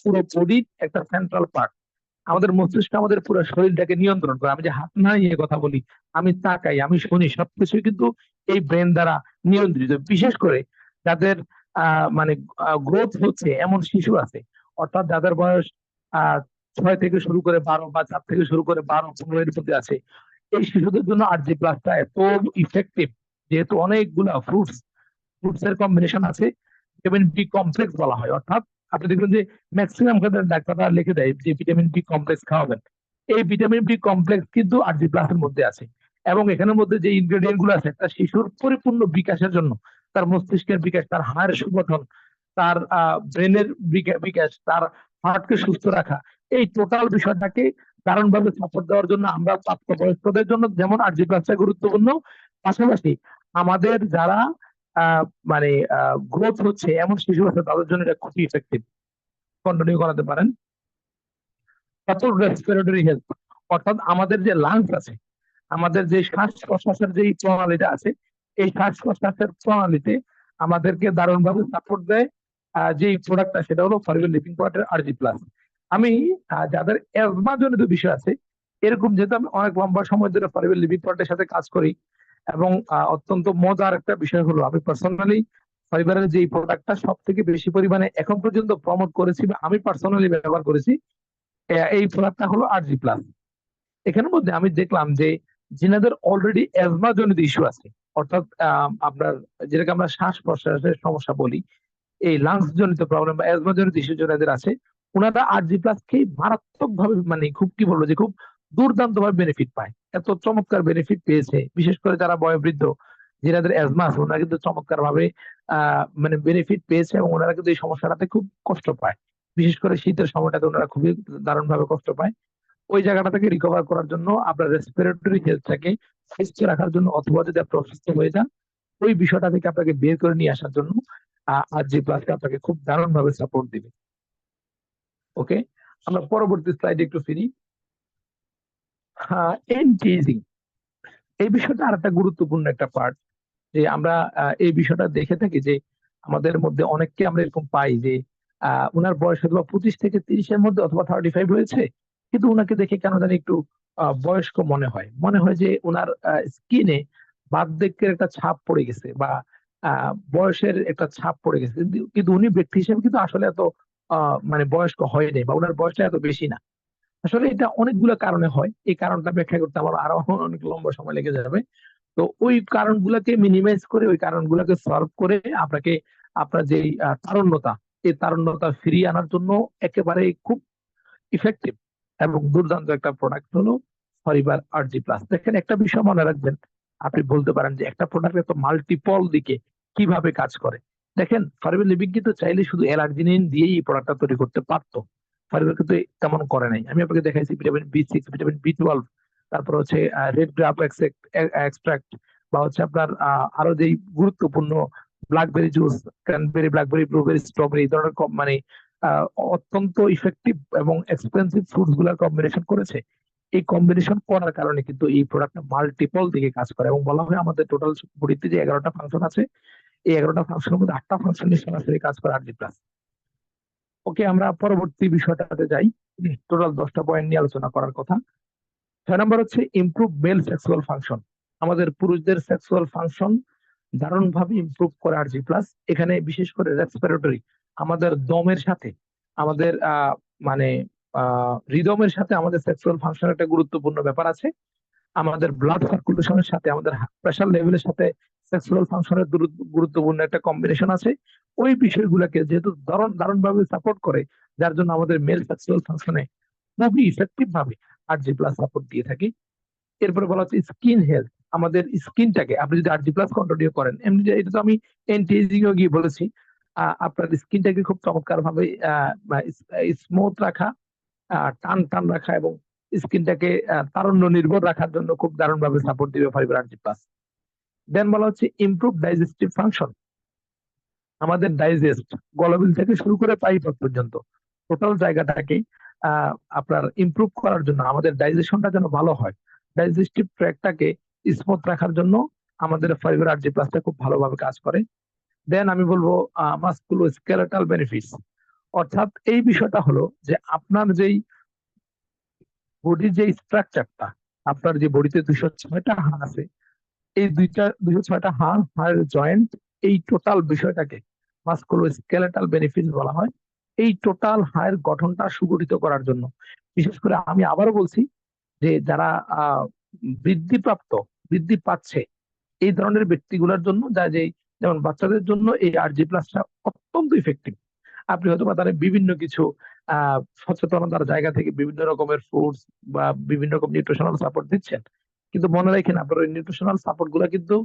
পুরো বডির একটা সেন্ট্রাল পার্ট। আমাদের মস্তিষ্ক আমাদের পুরো শরীরটাকে নিয়ন্ত্রণ করে। আমি যে হাত নাড়িয়ে কথা বলি, আমি তাকাই, আমি শুনি, সবকিছুই কিন্তু এই ব্রেন দ্বারা নিয়ন্ত্রিত। বিশেষ করে যাদের মানে গ্রোথ হচ্ছে এমন শিশু আছে, অর্থাৎ যাদের বয়স আহ 6 থেকে শুরু করে 12, বা 4 থেকে শুরু করে 12, 15 এর মধ্যে আছে, এই শিশুদের জন্য RG+টা এত ইফেক্টিভ। যেহেতু অনেকগুলা ফ্রুটস এর কম্বিনেশন আছে, ভিটামিন বি কমপ্লেক্স বলা হয়। অর্থাৎ আপনি দেখবেন যে ম্যাক্সিমাম ক্ষেত্রে ডাক্তাররা লিখে দেয় যে ভিটামিন বি কমপ্লেক্স খাওয়াবেন। এই ভিটামিন বি কমপ্লেক্স কিন্তু RG+-এর মধ্যে আছে। এবং এখানের মধ্যে যে ইনগ্রেডিয়েন্ট গুলো আছে, একটা শিশুর পরিপূর্ণ বিকাশের জন্য, তার মস্তিষ্কের বিকাশ, তার হাড়ের সুগঠন, তার ব্রেনের বিকাশ, তার হার্টকে সুস্থ রাখা, এই টোটাল বিষয়টাকে দারুণভাবে সাপোর্ট দেওয়ার জন্য আমরা প্রাপ্তবয়স্কদের জন্য যেমন RG+টা গুরুত্বপূর্ণ, পাশাপাশি আমাদের যারা আহ মানে গ্রোথ হচ্ছে এমন শিশু আছে, তাদের জন্য এটা খুবই ইফেক্টিভ। কন্টিনিউ করাতে পারেন। তারপর রেসপিরেটরি হেলথ, অর্থাৎ আমাদের যে লাংস আছে, আমাদের যে শ্বাস প্রশ্বাসের যে প্রণালীটা আছে, এই শ্বাস প্রশ্বাসের প্রণালীতে আমাদেরকে দারুণভাবে সাপোর্ট দেয় যে প্রোডাক্টটা, সেটা হলো ফরএভার লিভিং প্রোডাক্টের RG+। আমি যাদের অ্যাজমা জনিত বিষয় আছে, এরকম যেহেতু আমি অনেক লম্বা সময় ধরে ফরএভার লিভিং প্রোডাক্টের সাথে কাজ করি, এবং অত্যন্ত মজার একটা বিষয় হলো আমি পার্সোনালি ফাইবারের যে প্রোডাক্টটা সব থেকে বেশি পরিমাণে এখন পর্যন্ত প্রমোট করেছি বা আমি পার্সোনালি ব্যবহার করেছি, এই প্রোডাক্টটা হলো RG+। এখানের মধ্যে আমি দেখলাম যে যিনাদের অলরেডি অ্যাজমা জনিত ইস্যু আছে, অর্থাৎ আপনার যেটাকে আমরা শ্বাস প্রশ্বাসের সমস্যা বলি, এই লাংস জনিত প্রবলেম বা অ্যাজমা জনিত ইস্যু যাদের আছে, ওনারা RG+ খেয়ে মারাত্মক ভাবে, মানে খুব কি বলবো, যে খুব দুর্দান্ত ভাবে বেনিফিট পায়। এত চমৎকার বেনিফিট পেয়েছে, বিশেষ করে যারা বয়োবৃদ্ধ, যাদের অ্যাজমা আছে, ওনারা কিন্তু চমৎকার ভাবে মানে বেনিফিট পেয়েছে, এবং ওনারা কিন্তু এই সমস্যাটাতে খুব কষ্ট পায়। বিশেষ করে শীতের সময়টাতে ওনারা খুবই দারুণ ভাবে কষ্ট পায়। ওই জায়গাটা থেকে রিকভার করার জন্য, আপনার রেসপিরেটরি হেলথটাকে সুস্থ রাখার জন্য, অথবা যদি আপনি অসুস্থ হয়ে যান, ওই বিষয়টা থেকে আপনাকে বের করে নিয়ে আসার জন্য RG+টা আপনাকে খুব দারুণ ভাবে সাপোর্ট দিবে। ওকে, আমরা পরবর্তী স্লাইডে একটু ফিরি। এনটিজিং, এই বিষয়টা আর একটা গুরুত্বপূর্ণ একটা পার্ট, যে আমরা এই বিষয়টা দেখে থাকি যে আমাদের মধ্যে অনেককে আমরা এরকম পাই যে উনার বয়স হয়তো 25 থেকে 30-এর মধ্যে, অথবা 35 হয়েছে, কিন্তু উনাকে দেখে কেন জানি একটু বয়স্ক মনে হয় যে উনার স্কিনে বার্ধক্যের একটা ছাপ পড়ে গেছে, বা বয়সের একটা ছাপ পড়ে গেছে, কিন্তু উনি ব্যক্তি হিসেবে কিন্তু আসলে এত মানে বয়স্ক হয়নি, বা উনার বয়সটা এত বেশি না। আসলে এটা অনেকগুলো কারণে হয়, এই কারণটা ব্যাখ্যা করতে আমার আরো অনেক লম্বা সময় লেগে যাবে। তো ওই কারণগুলোকে মিনিমাইজ করে, ওই কারণগুলোকে সলভ করে আপনাকে আপনার যে তারুণ্যতা, এই তারুণ্যতা ফিরিয়ে আনার জন্য একেবারে খুব ইফেক্টিভ এবং দুর্দান্ত একটা প্রোডাক্ট হলো ফরিবার RG+। দেখেন, একটা বিষয় মনে রাখবেন, আপনি বলতে পারেন যে একটা প্রোডাক্ট এত মাল্টিপল দিকে কিভাবে কাজ করে। দেখেন, ফরিবার লিভিং কিন্তু চাইলে শুধু অ্যালার্জিনিন দিয়েই এই প্রোডাক্টটা তৈরি করতে পারতো, ফাইবার কিন্তু তেমন করে নাই। আমি আপনাকে দেখাইছি ভিটামিন B6, ভিটামিন B12, তারপর হচ্ছে রেড গ্রাপ এক্সট্রাক্ট, বা হচ্ছে আপনার আরো যেই গুরুত্বপূর্ণ blackberry juice, cranberry, blackberry, blueberry, strawberry, এই ধরনের মানে আহ, অত্যন্ত ইফেক্টিভ এবং এক্সপেন্সিভ ফ্রুটস গুলার কম্বিনেশন করেছে। এই কম্বিনেশন করার কারণে কিন্তু এই প্রোডাক্টটা মাল্টিপল দিকে কাজ করে, এবং বলা হয় আমাদের টোটাল বডিতে যে 11টা ফাংশন আছে, এই 11টা ফাংশনের মধ্যে 8টা ফাংশন সরাসরি কাজ করে RG+। ওকে, আমরা পরবর্তী বিষয়টাতে যাই। টোটাল 10টা পয়েন্ট নিয়ে আলোচনা করার কথা। 6 নম্বর হচ্ছে ইমপ্রুভ মেল সেক্সুয়াল ফাংশন। আমাদের পুরুষদের সেক্সুয়াল ফাংশন দারুণভাবে ইমপ্রুভ করে RG+। এখানে বিশেষ করে রেসপিরেটরি, আমাদের দমের সাথে, আমাদের মানে রিদমের সাথে আমাদের সেক্সুয়াল ফাংশন একটা গুরুত্বপূর্ণ ব্যাপার আছে। আমাদের ব্লাড সার্কুলেশনের সাথে, আমাদের প্রেশার লেভেলের সাথে সেক্সুয়াল ফাংশনের গুরুত্বপূর্ণ একটা কম্বিনেশন আছে। ওই বিষয়গুলোকে যেহেতু দারুণ ভাবে সাপোর্ট করে, যার জন্য আমাদের মেল সেক্সুয়াল ফাংশনে খুবই ইফেক্টিভ ভাবে RG+ সাপোর্ট দিয়ে থাকে। এরপরে বলা হচ্ছে স্কিন হেলথ। আমাদের স্কিনটাকে আপনি যদি RG+ কন্টিনিউ করেন, এমনি এটা তো আমি এন্টি এজিং গিয়ে বলেছি, আপনার স্কিনটাকে খুব চমৎকার ভাবে স্মুথ রাখা, টান টান রাখা এবং স্কিনটাকে তারুণ্য নির্ভর রাখার জন্য খুব দারুণ ভাবে সাপোর্ট দিবে ফাইবার RG+। দেন বলা হচ্ছে ইমপ্রুভ ডাইজেস্টিভ ফাংশন। আমাদের ডাইজেস্ট, গলবিল থেকে শুরু করে পাইপক পর্যন্ত টোটাল জায়গাটাকে আপনার ইমপ্রুভ করার জন্য, আমাদের ডাইজেশনটা যেন ভালো হয়, ডাইজেস্টিভ ট্র্যাকটাকে স্মুথ রাখার জন্য আমাদের ফাইবার RG+টা খুব ভালোভাবে কাজ করে। দেন আমি বলবো মাসকুলো স্কেলেটাল বেনিফিটস। অর্থাৎ এই বিষয়টা হলো যে আপনার যেই বডির যে স্ট্রাকচারটা, আপনার যে বডিতে 206টা হাড় আছে, এই 206টা হাড়, হাড়ের জয়েন্ট, এই টোটাল বিষয়টাকে মাসকুলো স্কেলেটাল বেনিফিটস বলা হয়। এই টোটাল হাড়ের গঠনটা সুগঠিত করার জন্য, বিশেষ করে আমি আবারও বলছি যে যারা আহ বৃদ্ধিপ্রাপ্ত, বৃদ্ধি পাচ্ছে, এই ধরনের ব্যক্তিগুলোর জন্য, যেমন বাচ্চাদের জন্য এই RG+টা অত্যন্ত ইফেক্টিভ। আপনি হয়তো বা তারা বিভিন্ন কিছু সচেতনতার জায়গা থেকে বিভিন্ন রকমের ফ্রুটস বা বিভিন্ন রকম নিউট্রিশনাল সাপোর্ট দিচ্ছেন, কিন্তু মনে রাখেন আপনার ওই নিউট্রিশনাল সাপোর্ট গুলা কিন্তু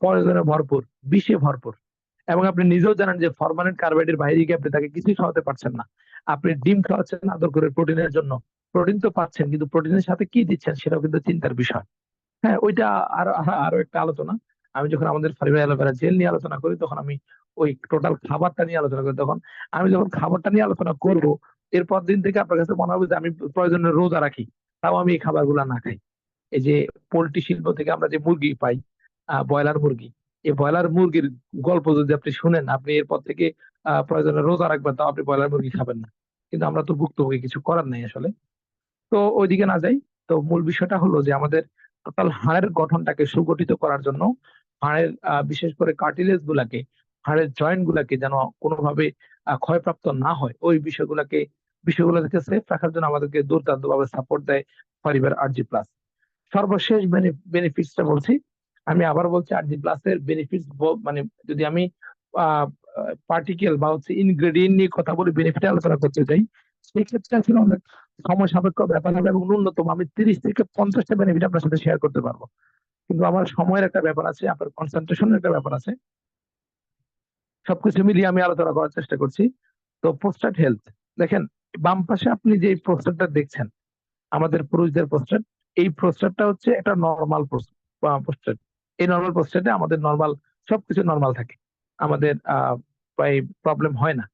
প্রয়োজনে ভরপুর, বিষে ভরপুর। এবং আপনি নিজেও জানেন যে ফরমালিন কার্বাইডের বাইরে গিয়ে আপনি তাকে কিছুই খাওয়াতে পারছেন না। আপনি ডিম খাওয়াচ্ছেন আদর করে প্রোটিনের জন্য, প্রোটিন তো পাচ্ছেন, কিন্তু প্রোটিনের সাথে কি দিচ্ছেন সেটাও কিন্তু চিন্তার বিষয়। হ্যাঁ, ওইটা আরো আরো একটা আলোচনা। আমি যখন আমাদের ফাইবার অ্যালোভেরা জেল নিয়ে আলোচনা করি, তখন আমি ওই টোটাল খাবারটা নিয়ে আলোচনা করি। তখন আমি যখন খাবারটা নিয়ে আলোচনা করব, এরপর দিন থেকে আপনার কাছে মনে হবে যে আমি প্রয়োজনে রোজা রাখি, তাও আমি এই খাবারগুলো না খাই। এই যে পোল্ট্রি শিল্প থেকে আমরা যে মুরগি পাই, ব্রয়লার মুরগি, এই ব্রয়লার মুরগির গল্প যদি আপনি শুনেন, আপনি এরপর থেকে প্রয়োজনে রোজা রাখবেন, তাও আপনি ব্রয়লার মুরগি খাবেন না। কিন্তু আমরা তো ভুক্তভোগী, কিছু করার নাই আসলে। তো ওইদিকে না যাই। তো মূল বিষয়টা হলো যে আমাদের টোটাল হাড়ের গঠনটাকে সুগঠিত করার জন্য, হাড়ের বিশেষ করে কার্টিলেজ গুলাকে, হাড়ের জয়েন্ট গুলাকে যেন কোনোভাবে ক্ষয়প্রাপ্ত না হয়, ওই বিষয়গুলো থেকে সেফ রাখার জন্য আমাদেরকে দুর্দান্ত ভাবে সাপোর্ট দেয় ফাইবার RG+। সর্বশেষ বেনিফিটসটা বলছি, আমি আবার বলছি RG+ এর বেনিফিটস, মানে যদি আমি পার্টিকেল বা হচ্ছে ইনগ্রেডিয়েন্ট নিয়ে কথা বলে বেনিফিট আলোচনা করতে চাই, সেক্ষেত্রে আসলে অনেক সময় সাপেক্ষ ব্যাপার হবে, এবং ন্যূনতম আমি 30 থেকে 50টা বেনিফিট আপনার সাথে শেয়ার করতে পারবো। কিন্তু আমার সময়ের একটা ব্যাপার আছে, আপনার কনসেন্ট্রেশনের একটা ব্যাপার আছে, সবকিছু মিলিয়ে আমি আলোচনা করার চেষ্টা করছি। তো প্রোস্টেট হেলথ, দেখেন বাম পাশে আপনি যে প্রোস্টেটটা দেখছেন, আমাদের পুরুষদের প্রোস্টেট, এই প্রোস্টেটটা হচ্ছে একটা নর্মাল প্রোস্টেট। এই নর্মাল প্রোস্টেটে আমাদের নর্মাল সবকিছু নর্মাল থাকে, আমাদের প্রায় প্রবলেম হয় না।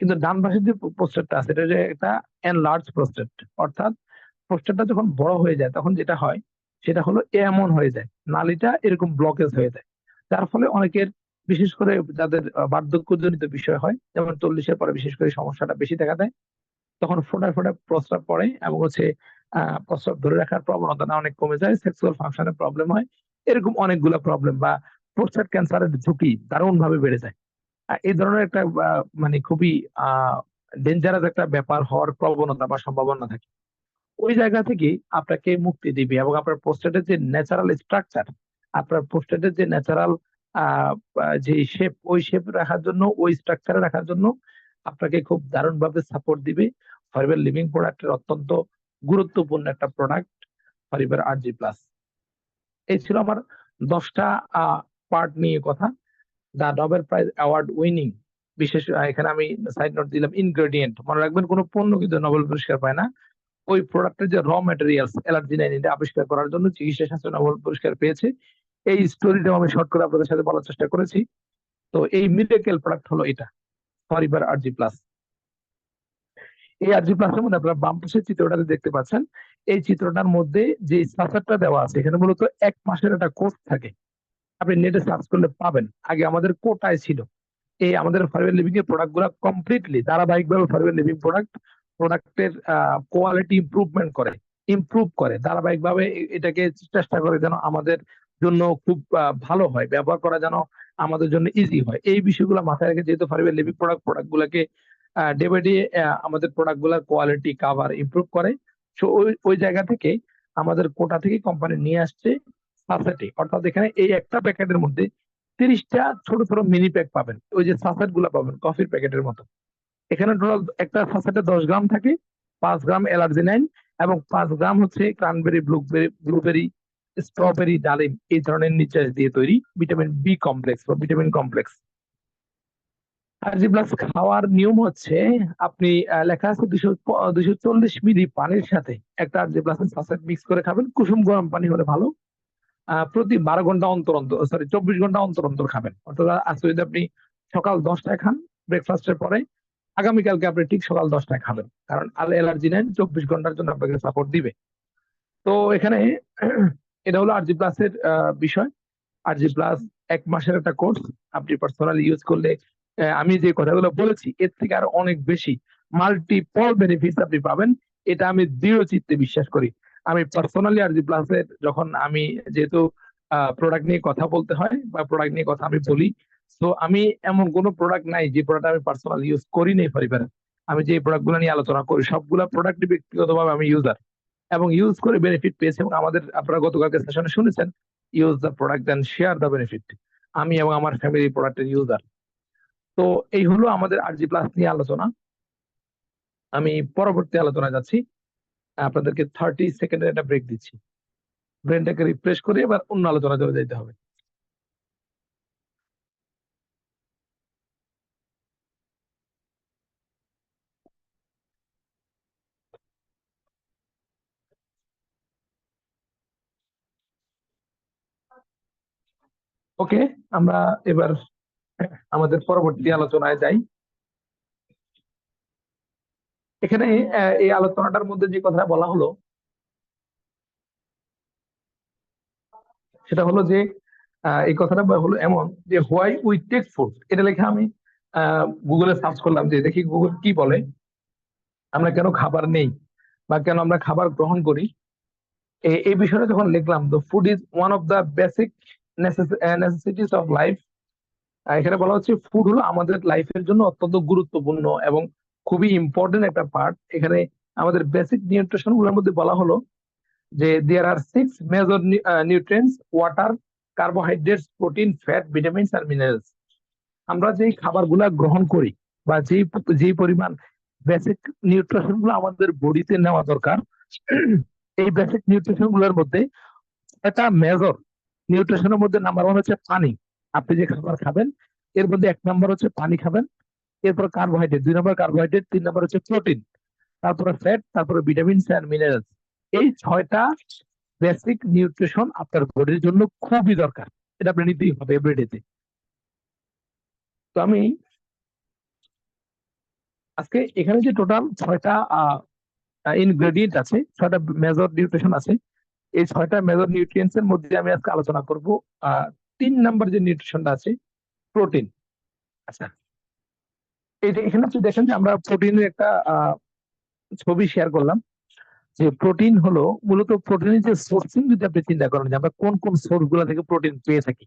কিন্তু ডান পাশের যে প্রোস্টেটটা আছে, এটা যে একটা এনলার্জ প্রোস্টেট। অর্থাৎ প্রোস্টেটটা যখন বড় হয়ে যায়, তখন যেটা হয় সেটা হলো এমন হয়ে যায়, নালীটা এরকম ব্লকেজ হয়ে যায়। যার ফলে অনেকের, বিশেষ করে যাদের বার্ধক্যজনিত বিষয় হয়, যেমন 40-এর পরে বিশেষ করে সমস্যাটা বেশি দেখা দেয়, তখন ফোটায় ফোটায় প্রস্রাব পড়ে, এবং হচ্ছে প্রস্রাব ধরে রাখার প্রবণতা অনেক কমে যায়, সেক্সুয়াল ফাংশনের প্রবলেম হয়, এরকম অনেকগুলো প্রবলেম, বা প্রস্টেট ক্যান্সারের ঝুঁকি দারুণ ভাবে বেড়ে যায়। এই ধরনের একটা মানে খুবই ডেঞ্জারাস একটা ব্যাপার হওয়ার প্রবণতা বা সম্ভাবনা থাকে। ওই জায়গা থেকে আপনাকে মুক্তি দিবে, এবং আপনার প্রোস্টেটের যে ন্যাচারাল স্ট্রাকচার, আপনার প্রোস্টেটের যে ন্যাচারাল যে শেপ, ওই শেপ রাখার জন্য, ওই স্ট্রাকচারে রাখার জন্য আপনাকে খুব দারুণ ভাবে সাপোর্ট দিবে ফাইবার লিভিং প্রোডাক্টের অত্যন্ত গুরুত্বপূর্ণ একটা প্রোডাক্ট ফাইবার RG+। এই ছিল আমার 10টা পার্ট নিয়ে কথা। দা নোবেল প্রাইজ অ্যাওয়ার্ড উইনিং বিশেষ এখানে আমি সাইড নোট দিলাম ইনগ্রেডিয়েন্ট, মনে রাখবেন কোনো পণ্য কিন্তু নোবেল পুরস্কার পায় না। ওই প্রোডাক্টের যে র ম্যাটেরিয়ালস অ্যালার্জিনাইন এটা আবিষ্কার করার জন্য চিকিৎসা শাস্ত্রে নোবেল পুরস্কার পেয়েছে। এই স্টোরিটাও আমি শর্ট করে আপনাদের সাথে বলার চেষ্টা করেছি। তো এই মিরাকেল প্রোডাক্ট হলো এটা, ফরিবার আরজি প্লাস। এই আরজি প্লাসের মধ্যে আপনারা বাম পাশের চিত্রটাতে দেখতে পাচ্ছেন, এই চিত্রটার মধ্যে যে সাচারটা দেওয়া আছে এখানে মূলত 1 মাসের একটা কোর্স থাকে। আপনি নেটে সার্চ করলে পাবেন। আগে আমাদের কোটায় ছিল এই আমাদের ফরওয়ার্ড লিভিং এর প্রোডাক্ট গুলা কমপ্লিটলি ধারাবাহিকভাবে ফরওয়ার্ড লিভিং প্রোডাক্টের কোয়ালিটি ইমপ্রুভ করে ধারাবাহিকভাবে এটাকে চেষ্টা করে যেন আমাদের জন্য খুব ভালো হয়, ব্যবহার করা যেন আমাদের জন্য ইজি হয়। এই বিষয়গুলো মাথায় রেখে যেহেতু ফরওয়ার্ড লিভিং প্রোডাক্ট গুলাকে ডে বাই ডে আমাদের প্রোডাক্ট গুলার কোয়ালিটি কাভার ইমপ্রুভ করে। সো ওই ওই জায়গা থেকে আমাদের কোটা থেকে কোম্পানি নিয়ে আসছে সাসেটে, অর্থাৎ এখানে এই একটা প্যাকেটের মধ্যে 30টা ছোট ছোট মিনি প্যাক পাবেন, ওই যে সাসেট গুলা পাবেন কফির প্যাকেটের মতো। এখানে টোটাল একটা সাসেটে 10 গ্রাম থাকে, 5 গ্রাম অ্যালার্জিনাইন এবং 5 গ্রাম হচ্ছে ক্রানবেরি, ব্লুবেরি, স্ট্রবেরি, ডালিম এই ধরনের নির্যাস দিয়ে তৈরি ভিটামিন বি কমপ্লেক্স বা ভিটামিন কমপ্লেক্স। আরজি প্লাস খাওয়ার নিয়ম হচ্ছে আপনি লেখা আছে 240 মিলি পানির সাথে একটা আরজি প্লাস সাসেট মিক্স করে খাবেন, কুসুম গরম পানি হলে ভালো। প্রতি 12 ঘন্টা অন্তর অন্তর, সরি 24 ঘন্টা অন্তর অন্তর খাবেন। অর্থাৎ আজকে যদি আপনি সকাল 10টায় খান ব্রেকফাস্টের পরে, আগামীকালকে আপনি ঠিক সকাল 10টায় খাবেন, কারণ অ্যালার্জি নেন 24 ঘন্টার জন্য আপনাকে সাপোর্ট দিবে। তো এখানে এটা হলো আরজি প্লাস এর বিষয়। আরজি প্লাস 1 মাসের একটা কোর্স, আপনি পার্সোনালি ইউজ করলে আমি যে কথাগুলো বলেছি এর থেকে আরো অনেক বেশি মাল্টিপল বেনিফিটস আপনি পাবেন, এটা আমি দৃঢ় চিত্তে বিশ্বাস করি। আমি পার্সোনালি আরজি প্লাস এর যখন আমি যেহেতু প্রোডাক্ট নিয়ে কথা বলতে হয় বা প্রোডাক্ট নিয়ে কথা আমি বলি, তো আমি এমন কোনো প্রোডাক্ট নাই যে প্রোডাক্ট আমি পার্সোনাল ইউজ করি নাই পরিবারে। আমি যে প্রোডাক্ট গুলো নিয়ে আলোচনা করি সবগুলা প্রোডাক্ট ব্যক্তিগতভাবে আমি ইউজার এবং ইউজ করে বেনিফিট পেয়েছি। এবং আমাদের আপনারা গতকালকে সেশনে শুনেছেন, use the product then share the benefit. আমি এবং আমার ফ্যামিলি প্রোডাক্টের ইউজার। তো এই হলো আমাদের আরজি প্লাস নিয়ে আলোচনা। আমি পরবর্তী আলোচনায় যাচ্ছি। আপনাদেরকে 30 সেকেন্ডের একটা ব্রেক দিচ্ছি, ব্রেনটাকে রিফ্রেশ করে এবার অন্য আলোচনা চলে যেতে হবে। ওকে, আমরা এবার আমাদের পরবর্তী আলোচনায় যাই। এখানে এই আলোচনাটার মধ্যে যে কথা বলা হলো সেটা হলো যে এই কথাটা হলো এমন যে হোয়াই উই টেক ফুড, এটা লেখা আমি গুগলে সার্চ করলাম যে দেখি গুগল কি বলে, আমরা কেন খাবার নেই বা কেন আমরা খাবার গ্রহণ করি। এই বিষয়টা যখন লিখলাম, তো food is one of the basic necessities of life. এখানে বলা হচ্ছে ফুড হলো আমাদের লাইফের জন্য অত্যন্ত গুরুত্বপূর্ণ এবং খুবই ইম্পর্টেন্ট একটা পার্ট। এখানে আমাদের বেসিক নিউট্রিশন গুলোর মধ্যে বলা হলো যে there are 6 major nutrients: water, carbohydrates, protein, fat, vitamins আর মিনারেলস। আমরা যেই খাবারগুলা গ্রহণ করি বা যেই পরিমাণ বেসিক নিউট্রিশন গুলো আমাদের বডিতে নেওয়া দরকার, এই বেসিক নিউট্রিশন গুলোর মধ্যে এটা মেজর নিউট্রিশনের মধ্যে নাম্বার 1 হচ্ছে পানি। আপনি যে খাবার খাবেন এর মধ্যে 1 নম্বর হচ্ছে পানি খাবেন, এরপর কার্বোহাইড্রেট 2 নম্বর, কার্বোহাইড্রেট 3 নম্বর হচ্ছে প্রোটিন, তারপরে ফ্যাট, তারপরে ভিটামিনস এন্ড মিনারেলস। এই 6টা বেসিক নিউট্রিশন আপনার বডির জন্য খুবই দরকার, এটা আপনি নিতেই হবে এভরিডেতে। তো আমি আজকে এখানে যে টোটাল 6টা ইনগ্রেডিয়েন্ট আছে, 6টা মেজর নিউট্রিশন আছে, এই 6টা মেজর নিউট্রিয়েন্টস এর মধ্যে আমি আজকে আলোচনা করব 3 নম্বর যে নিউট্রিশনটা আছে, প্রোটিন। আচ্ছা, এই যে এখানে আপনি দেখেন যে আমরা প্রোটিনের একটা ছবি শেয়ার করলাম, যে প্রোটিন হলো মূলত প্রোটিনের যে সোর্সিং যদি আপনি চিন্তা করেন যে আমরা কোন কোন সোর্স গুলা থেকে প্রোটিন পেয়ে থাকি,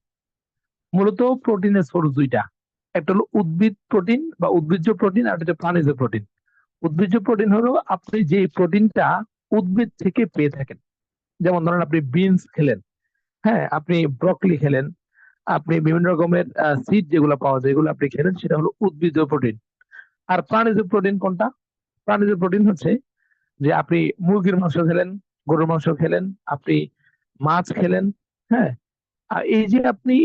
মূলত প্রোটিনের সোর্স দুইটা। একটা হলো উদ্ভিদ প্রোটিন বা উদ্ভিজ্জ প্রোটিন, আর একটা হচ্ছে প্রাণীজ প্রোটিন। উদ্ভিজ্জ প্রোটিন হলো আপনি যে প্রোটিনটা উদ্ভিদ থেকে পেয়ে থাকেন, যেমন ধরেন আপনি বিনস খেলেন, হ্যাঁ আপনি ব্রকলি খেলেন, আপনি বিভিন্ন রকমের সিড যেগুলো পাওয়া যায় এগুলো আপনি খেলেন, সেটা হলো উদ্ভিজ্জ প্রোটিন। আর প্রাণীজ প্রোটিন কোনটা? প্রাণীজ প্রোটিন হচ্ছে যে আপনি মুরগির মাংস খেলেন, গরুর মাংস খেলেন, আপনি মাছ খেলেন, হ্যাঁ, এই যে আপনি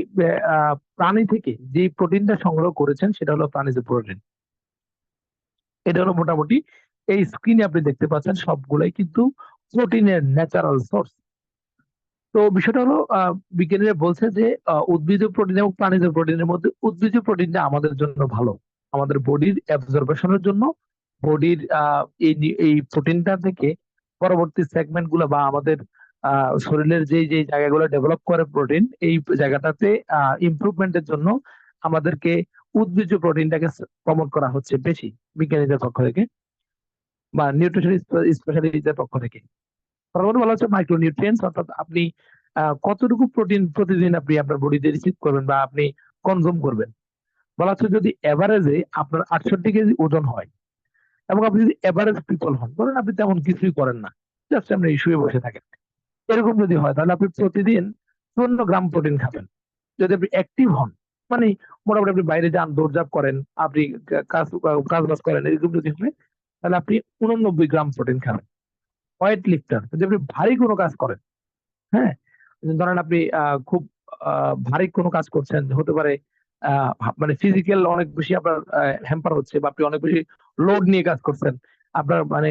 প্রাণী থেকে যে প্রোটিনটা সংগ্রহ করেছেন সেটা হলো প্রাণীজ প্রোটিন। এটা হলো মোটামুটি এই স্ক্রিনে আপনি দেখতে পাচ্ছেন সবগুলাই কিন্তু প্রোটিনের ন্যাচারাল সোর্স। তো বিষয়টা হলো বিজ্ঞানীরা বলছে যে উদ্ভিজ প্রোটিন এবং প্রাণীজ প্রোটিনের মধ্যে উদ্ভিজ প্রোটিনটা আমাদের জন্য ভালো, আমাদের বডির অ্যাবজর্বেশনের জন্য। বডির এই প্রোটিনটা থেকে পরবর্তী সেগমেন্ট গুলো বা আমাদের শরীরের যে যে জায়গাগুলো ডেভেলপ করে প্রোটিন, এই জায়গাটাতে ইমপ্রুভমেন্টের জন্য আমাদেরকে উদ্ভিজ প্রোটিনটাকে প্রমোট করা হচ্ছে বেশি বিজ্ঞানীদের পক্ষ থেকে বা নিউট্রিশন স্পেশালিস্টদের পক্ষ থেকে। তারপরে বলা হচ্ছে মাইক্রোনিউট্রিয়েন্টস, অর্থাৎ আপনি কতটুকু প্রোটিন প্রতিদিন আপনি আপনার বডিতে রিসিভ করবেন বা আপনি কনজিউম করবেন। বলা হচ্ছে যদি এভারেজে আপনার 68 কেজি ওজন হয় এবং আপনি যদি এভারেজ পিপল হন, ধরেন আপনি তেমন কিছুই করেন না, জাস্ট আপনি শুয়ে বসে থাকেন, এরকম যদি হয় তাহলে আপনি প্রতিদিন 54 গ্রাম প্রোটিন খাবেন। যদি আপনি অ্যাক্টিভ হন, মানে মোটামুটি আপনি বাইরে যান, দৌড়ঝাঁপ করেন, আপনি কাজ কাজ বাজ করেন, এরকম যদি হয় তাহলে আপনি 89 গ্রাম প্রোটিন খাবেন। ওয়েট লিফটার, যদি আপনি ভারী কোনো কাজ করেন, হ্যাঁ, ধরেন আপনি খুব ভারী কোনো কাজ করছেন, হতে পারে মানে ফিজিক্যাল অনেক বেশি আপনার হ্যাম্পার হচ্ছে বা আপনি অনেক বেশি লোড নিয়ে কাজ করছেন, আপনার মানে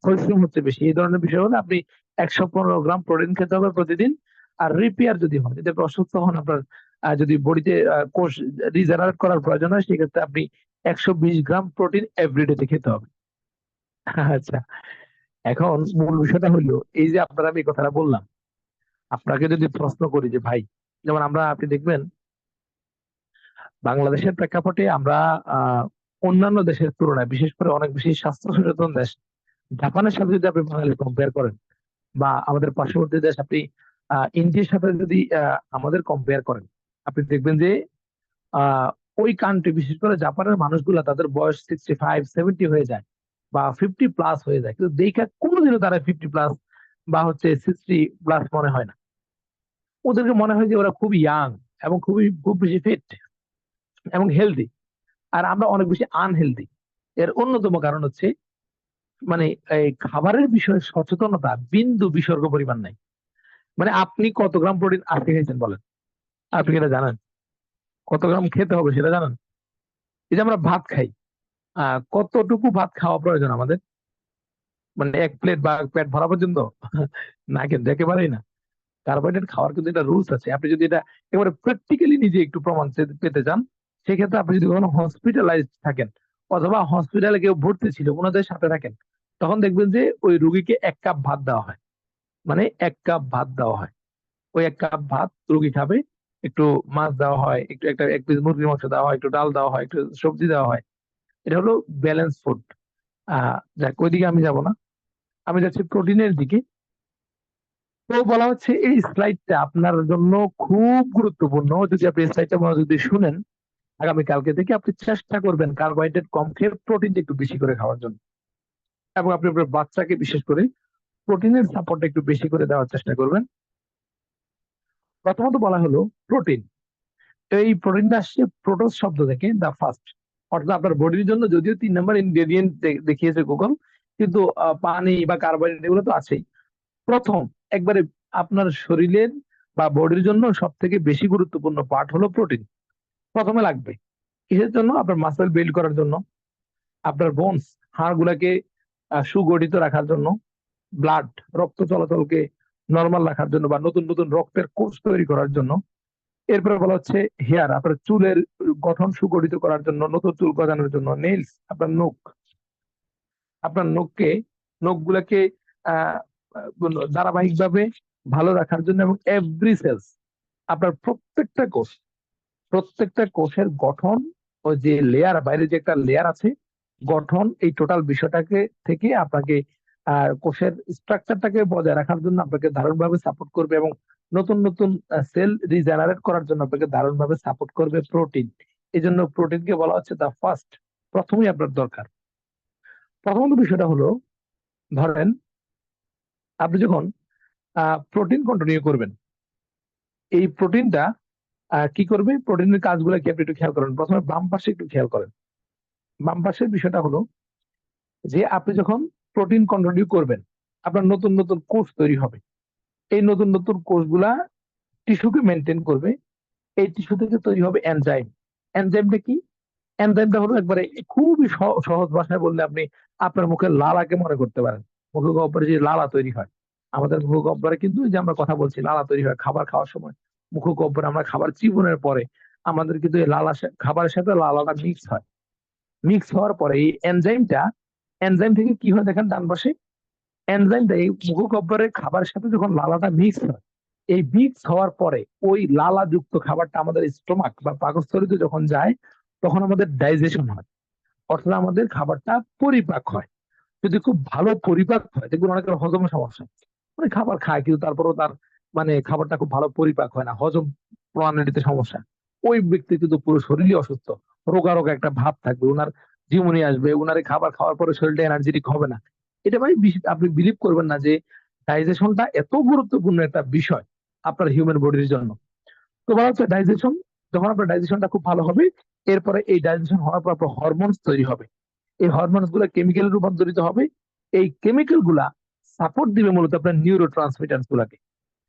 পরিশ্রম হচ্ছে বেশি, এই ধরনের বিষয় হলে আপনি 115 গ্রাম প্রোটিন খেতে হবে প্রতিদিন। আর রিপেয়ার যদি হন, যদি আপনি অসুস্থ হন, আপনার যদি বডিতে কোষ রিজেনারেট করার প্রয়োজন হয়, সেক্ষেত্রে আপনি 120 গ্রাম প্রোটিন এভরিডে খেতে হবে। আচ্ছা, এখন মূল বিষয়টা হলো এই যে আপনারা আমি এই কথাটা বললাম, আপনাকে যদি প্রশ্ন করি যে ভাই, যেমন আমরা আপনি দেখবেন বাংলাদেশের প্রেক্ষাপটে আমরা আহ অন্যান্য দেশের তুলনায় বিশেষ করে অনেক বেশি স্বাস্থ্য সচেতন দেশ। জাপানের সাথে যদি আপনি বাঙালি কম্পেয়ার করেন বা আমাদের পার্শ্ববর্তী দেশ আপনি ইন্ডিয়ার সাথে যদি আমাদের কম্পেয়ার করেন, আপনি দেখবেন যে আহ ওই কান্ট্রি বিশেষ করে জাপানের মানুষগুলা তাদের বয়স 65-70 হয়ে যায় বা 50+ হয়ে যায়, কিন্তু দেখা কোনোদিনও তারা 50+ বা হচ্ছে 60+ মনে হয় না। ওদেরকে মনে হয় যে ওরা খুব ইয়াং এবং খুব বেশি ফিট এবং হেলদি। আর আমরা অনেক বেশি আনহেলদি। এর অন্যতম কারণ হচ্ছে মানে এই খাবারের বিষয়ে সচেতনতা বিন্দু বিসর্গ পরিমাণ নাই। মানে আপনি কত গ্রাম প্রোটিন আজকে খেয়েছেন বলেন, আপনি কি এটা জানেন? কত গ্রাম খেতে হবে সেটা জানেন? এই যে আমরা ভাত খাই, কতটুকু ভাত খাওয়া প্রয়োজন আমাদের? মানে এক প্লেট বা পেট ভরা পর্যন্ত? না, কিন্তু একেবারেই না। কার্বোহাইড্রেট খাওয়ার কিন্তু একটা রুলস আছে। আপনি যদি এটা একেবারে প্র্যাকটিক্যালি নিজে একটু প্রমাণ পেতে চান, সেক্ষেত্রে আপনি যদি কখনো হসপিটালাইজ থাকেন অথবা হসপিটালে কেউ ভর্তি ছিল ওনাদের সাথে থাকেন, তখন দেখবেন যে ওই রুগীকে 1 কাপ ভাত দেওয়া হয়। মানে 1 কাপ ভাত দেওয়া হয়, ওই 1 কাপ ভাত রুগী খাবে, একটু মাছ দেওয়া হয়, একটু একটা 1 পিস মুরগির মাংস দেওয়া হয়, একটু ডাল দেওয়া হয়, একটু সবজি দেওয়া হয়। এটা হলো ব্যালেন্স ফুড। যাক, ওইদিকে আমি যাব না, আমি যাচ্ছি প্রোটিনের দিকে। তো বলা হচ্ছে এই স্লাইডটা আপনার জন্য খুব গুরুত্বপূর্ণ। যদি আপনি এই স্লাইডটা যদি শুনেন, আগামী কালকে থেকে আপনি চেষ্টা করবেন কার্বোহাইড্রেট কম খেয়ে প্রোটিনটা একটু বেশি করে খাওয়ার জন্য, এবং আপনি আপনার বাচ্চাকে বিশেষ করে প্রোটিনের সাপোর্টটা একটু বেশি করে দেওয়ার চেষ্টা করবেন। প্রথমত বলা হলো প্রোটিন। এই প্রোটিনটা আসছে প্রোটোস শব্দ থেকে, দা ফার্স্ট। অর্থাৎ আপনার বডির জন্য যদিও 3 নম্বর ইনগ্রেডিয়েন্ট দেখিয়েছে গুগল, কিন্তু পানি বা কার্বোহাইড্রেট এগুলো তো আছেই। প্রথম একবারে আপনার শরীরের বা বডির জন্য সব থেকে বেশি গুরুত্বপূর্ণ পার্ট হলো প্রোটিন। প্রথমে লাগবে কিসের জন্য? আপনার মাসেল বিল্ড করার জন্য, আপনার বোনস হাড় গুলাকে সুগঠিত রাখার জন্য, ব্লাড রক্ত চলাচলকে নর্মাল রাখার জন্য বা নতুন নতুন রক্তের কোষ তৈরি করার জন্য। এরপরে বলা হচ্ছে হেয়ার, আপনার চুলের গঠন সুগঠিত করার জন্য, নতুন চুল গজানোর জন্য। নেইলস, আপনার নখ, আপনার নখগুলাকে আহ ধারাবাহিকভাবে ভালো রাখার জন্য, এবং এভরি সেলস, আপনার প্রত্যেকটা কোষের গঠন ও যে লেয়ার, বাইরে যে একটা লেয়ার আছে গঠন, এই টোটাল বিষয়টাকে থেকে আপনাকে কোষের স্ট্রাকচারটাকে বজায় রাখার জন্য আপনাকে দারুণভাবে সাপোর্ট করবে, এবং নতুন নতুন সেল রিজেনারেট করার জন্য আপনাকে দারুণভাবে সাপোর্ট করবে প্রোটিন। এই জন্য প্রোটিনকে বলা হচ্ছে দা ফার্স্ট, প্রথমেই আপনার দরকার। প্রথমত বিষয়টা হলো, ধরেন আপনি যখন প্রোটিন কন্টিনিউ করবেন, এই প্রোটিনটা কি করবে, প্রোটিনের কাজগুলো কি আপনি একটু খেয়াল করেন। প্রথমে বাম পাশে একটু খেয়াল করেন। বাম পাশের বিষয়টা হলো যে আপনি যখন প্রোটিন কন্টিনিউ করবেন, আপনার নতুন নতুন কোষ তৈরি হবে। এই নতুন নতুন কোষগুলা টিস্যুকে মেনটেন করবে। এই টিস্যু থেকে তৈরি হবে এনজাইম। এনজাইমটা কি? এনজাইমটা হলো একবারে খুবই সহজ ভাষায় বললে আপনি আপনার মুখে লালাকে মনে করতে পারেন। মুখে গহ্বরে যে লালা তৈরি হয়, আমাদের মুখ গহ্বরে কিন্তু এই যে আমরা কথা বলছি লালা তৈরি হয় খাবার খাওয়ার সময়। মুখ গহ্বরে আমরা খাবার চিবনের পরে আমাদের কিন্তু এই লালা খাবারের সাথে লালাটা মিক্স হয়। মিক্স হওয়ার পরে এই এনজাইমটা, এনজাইম থেকে কি হয় দেখেন ডান পাশে, এনজাইমটা এই মুখগহ্বরের খাবারের সাথে যখন লালাটা মিক্স হয়, এই মিক্স হওয়ার পরে ওই লালা যুক্ত খাবারটা আমাদের স্টোমাক বা পাকস্থলীতে যখন যায়, তখন আমাদের ডাইজেশন হয়, অর্থাৎ আমাদের খাবারটা পরিপাক হয়। যদি খুব ভালো পরিপাক হয়, দেখবেন অনেকের হজমের সমস্যা, মানে খাবার খায় কিন্তু তারপরেও তার মানে খাবারটা খুব ভালো পরিপাক হয় না, হজম প্রণালীতে সমস্যা, ওই ব্যক্তি কিন্তু পুরো শরীরই অসুস্থ, রোগারোগ একটা ভাব থাকবে, ওনার ঝিমুনি আসবে, ওনার এই খাবার খাওয়ার পরে শরীরটা এনার্জেটিক হবে না। এটা ভাই আপনি বিলিভ করবেন না যে ডাইজেশনটা এত গুরুত্বপূর্ণ একটা বিষয় আপনার হিউম্যান বডির জন্য। তো বলা হচ্ছে ডাইজেশন, যখন আপনার ডাইজেশনটা খুব ভালো হবে, এরপরে এই ডাইজেশন হওয়ার পর আপনার হরমোনস তৈরি হবে। এই হরমোনস গুলা কেমিক্যালে রূপান্তরিত হবে। এই কেমিক্যাল গুলা সাপোর্ট দিবে মূলত আপনার নিউরো ট্রান্সমিটার গুলাকে।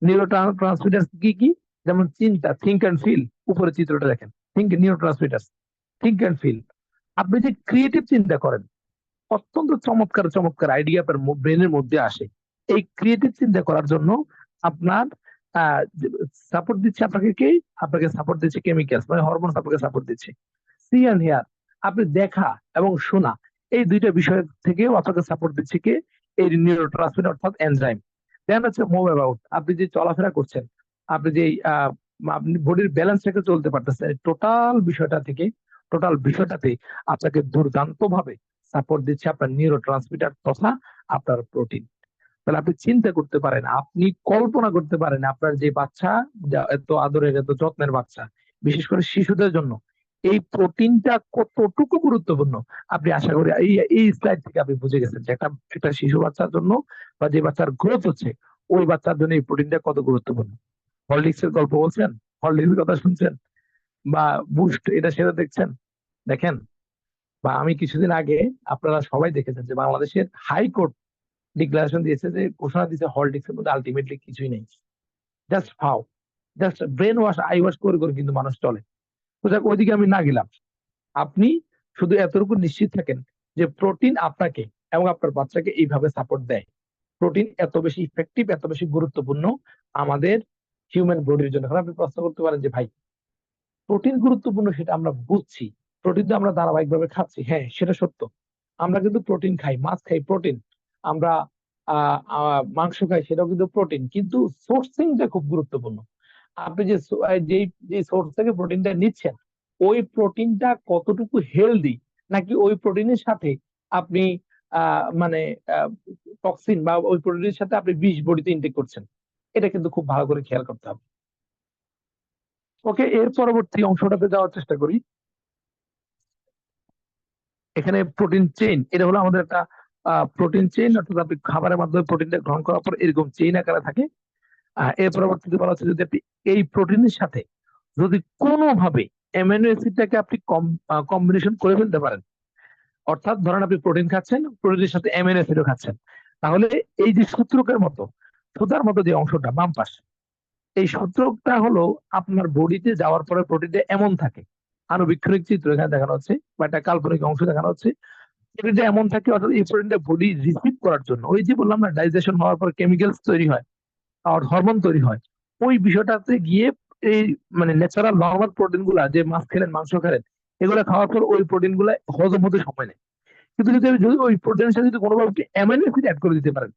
নিউরো ট্রান্সমিটার কি কি? যেমন চিন্তা, থিঙ্ক অ্যান্ড ফিল, উপরে চিত্রটা দেখেন, think neurotransmitter, think and feel. আপনি যে ক্রিয়েটিভ চিন্তা করেন, অত্যন্ত চমৎকার চমৎকার আইডিয়া আপনার ব্রেনের মধ্যে আসে। এই ক্রিয়েটিভ চিন্তা করার জন্য আপনার সাপোর্ট দিচ্ছে আপনাকে কে? আপনাকে সাপোর্ট দিচ্ছে কেমিক্যালস, মানে হরমোন আপনাকে সাপোর্ট দিচ্ছে। সি অ্যান্ড হেয়ার, আপনি দেখা এবং শোনা, এই দুইটা বিষয় থেকেও আপনাকে সাপোর্ট দিচ্ছে কে? এই নিউরো ট্রান্সমিটার অর্থাৎ এনজাইম। দেন হচ্ছে মুভ অ্যাবাউট, আপনি যে চলাফেরা করছেন, আপনি যে আপনি বডির ব্যালেন্স রেখে চলতে পারতেছেন, টোটাল বিষয়টাতে আপনাকে দুর্দান্ত ভাবে সাপোর্ট দিচ্ছে আপনার নিউরো ট্রান্সমিটার তথা আপনার প্রোটিন। তাহলে আপনি চিন্তা করতে পারেন, আপনি কল্পনা করতে পারেন আপনার যে বাচ্চা, এত আদরের এত যত্নের বাচ্চা, বিশেষ করে শিশুদের জন্য এই প্রোটিনটা কতটুকু গুরুত্বপূর্ণ। আপনি আশা করি এই এই স্লাইড থেকে আপনি বুঝে গেছেন যে একটা একটা শিশু বাচ্চার জন্য বা যে বাচ্চার গ্রোথ হচ্ছে, ওই বাচ্চার জন্য এই প্রোটিনটা কত গুরুত্বপূর্ণ। হরলিক্স এর গল্প বলছেন, হরলিক্স এর কথা শুনছেন, বা বুস্ট এটা সেটা দেখছেন, দেখেন। বা আমি কিছুদিন আগে, আপনারা সবাই দেখেছেন যে বাংলাদেশের হাইকোর্ট ডিক্লারেশন দিয়েছে, যে ঘোষণা দিয়েছে হরলিক্স এর মধ্যে আলটিমেটলি কিছুই নেই, জাস্ট ফাও, just brain wash I wash করে করে কিন্তু মানুষ চলে। তো যাক, ওইদিকে আমি না গেলাম। আপনি শুধু এতটুকু নিশ্চিত থাকেন যে প্রোটিন আপনাকে এবং আপনার বাচ্চাকে এইভাবে সাপোর্ট দেয়। প্রোটিন এত বেশি ইফেক্টিভ, এত বেশি গুরুত্বপূর্ণ আমাদের হিউম্যান বডির জন্য। এখন আপনি প্রশ্ন করতে পারেন যে ভাই, প্রোটিন গুরুত্বপূর্ণ সেটা আমরা বুঝছি, প্রোটিন তো আমরা ধারাবাহিকভাবে খাচ্ছি, হ্যাঁ সেটা সত্য। আমরা কিন্তু প্রোটিন খাই, মাছ খাই প্রোটিন, আমরা মাংস খাই, সেটাও কিন্তু প্রোটিন, কিন্তু সোর্সিংটা খুব গুরুত্বপূর্ণ। আপনি যে যেই যে সোর্স থেকে প্রোটিনটা নিচ্ছেন, ওই প্রোটিনটা কতটুকু হেলদি, নাকি ওই প্রোটিনের সাথে আপনি মানে টক্সিন বা ওই প্রোটিনের সাথে আপনি বিষ বডিতে ইনটেক করছেন, এটা কিন্তু খুব ভালো করে খেয়াল করতে হবে। ওকে, এর পরবর্তী অংশটাতে যাওয়ার চেষ্টা করি। এখানে প্রোটিন চেইন, এটা হলো আমাদের একটা প্রোটিন চেইন, অর্থাৎ আপনি খাবারের মাধ্যমে প্রোটিনটা গ্রহণ করার পর এরকম চেইন আকারে থাকে। এর পরবর্তীতে বলা হচ্ছে যদি আপনি এই প্রোটিনের সাথে যদি কোনোভাবে অ্যামিনো অ্যাসিডটাকে আপনি কম্বিনেশন করে ফেলতে পারেন, অর্থাৎ ধরেন আপনি প্রোটিন খাচ্ছেন, প্রোটিনের সাথে অ্যামিনো অ্যাসিডও খাচ্ছেন, তাহলে এই যে সূত্রকের মতো, সুতার মতো যে অংশটা বাম পাশ, এই সূত্রটা হলো আপনার বডিতে যাওয়ার পরে প্রোটিনটা এমন থাকে, আণুবীক্ষণিক চিত্র এখানে দেখানো হচ্ছে বা একটা কাল্পনিক অংশ দেখানো হচ্ছে, প্রোটিনটা এমন থাকে, অর্থাৎ এই প্রোটিনটা বডি রিসিভ করার জন্য, ওই যে বললাম না ডাইজেশন হওয়ার পর কেমিক্যালস তৈরি হয় আর হরমোন তৈরি হয়, ওই বিষয়টাতে গিয়ে এই মানে ন্যাচারাল নর্মাল প্রোটিন গুলা, যে মাছ খেলেন মাংস খেলেন, এগুলো খাওয়ার পর ওই প্রোটিন গুলা হজম হতে সময় নেয়। কিন্তু যদি ওই প্রোটিনের সাথে যদি কোনোভাবে অ্যামাইনো অ্যাসিড অ্যাড করে দিতে পারেন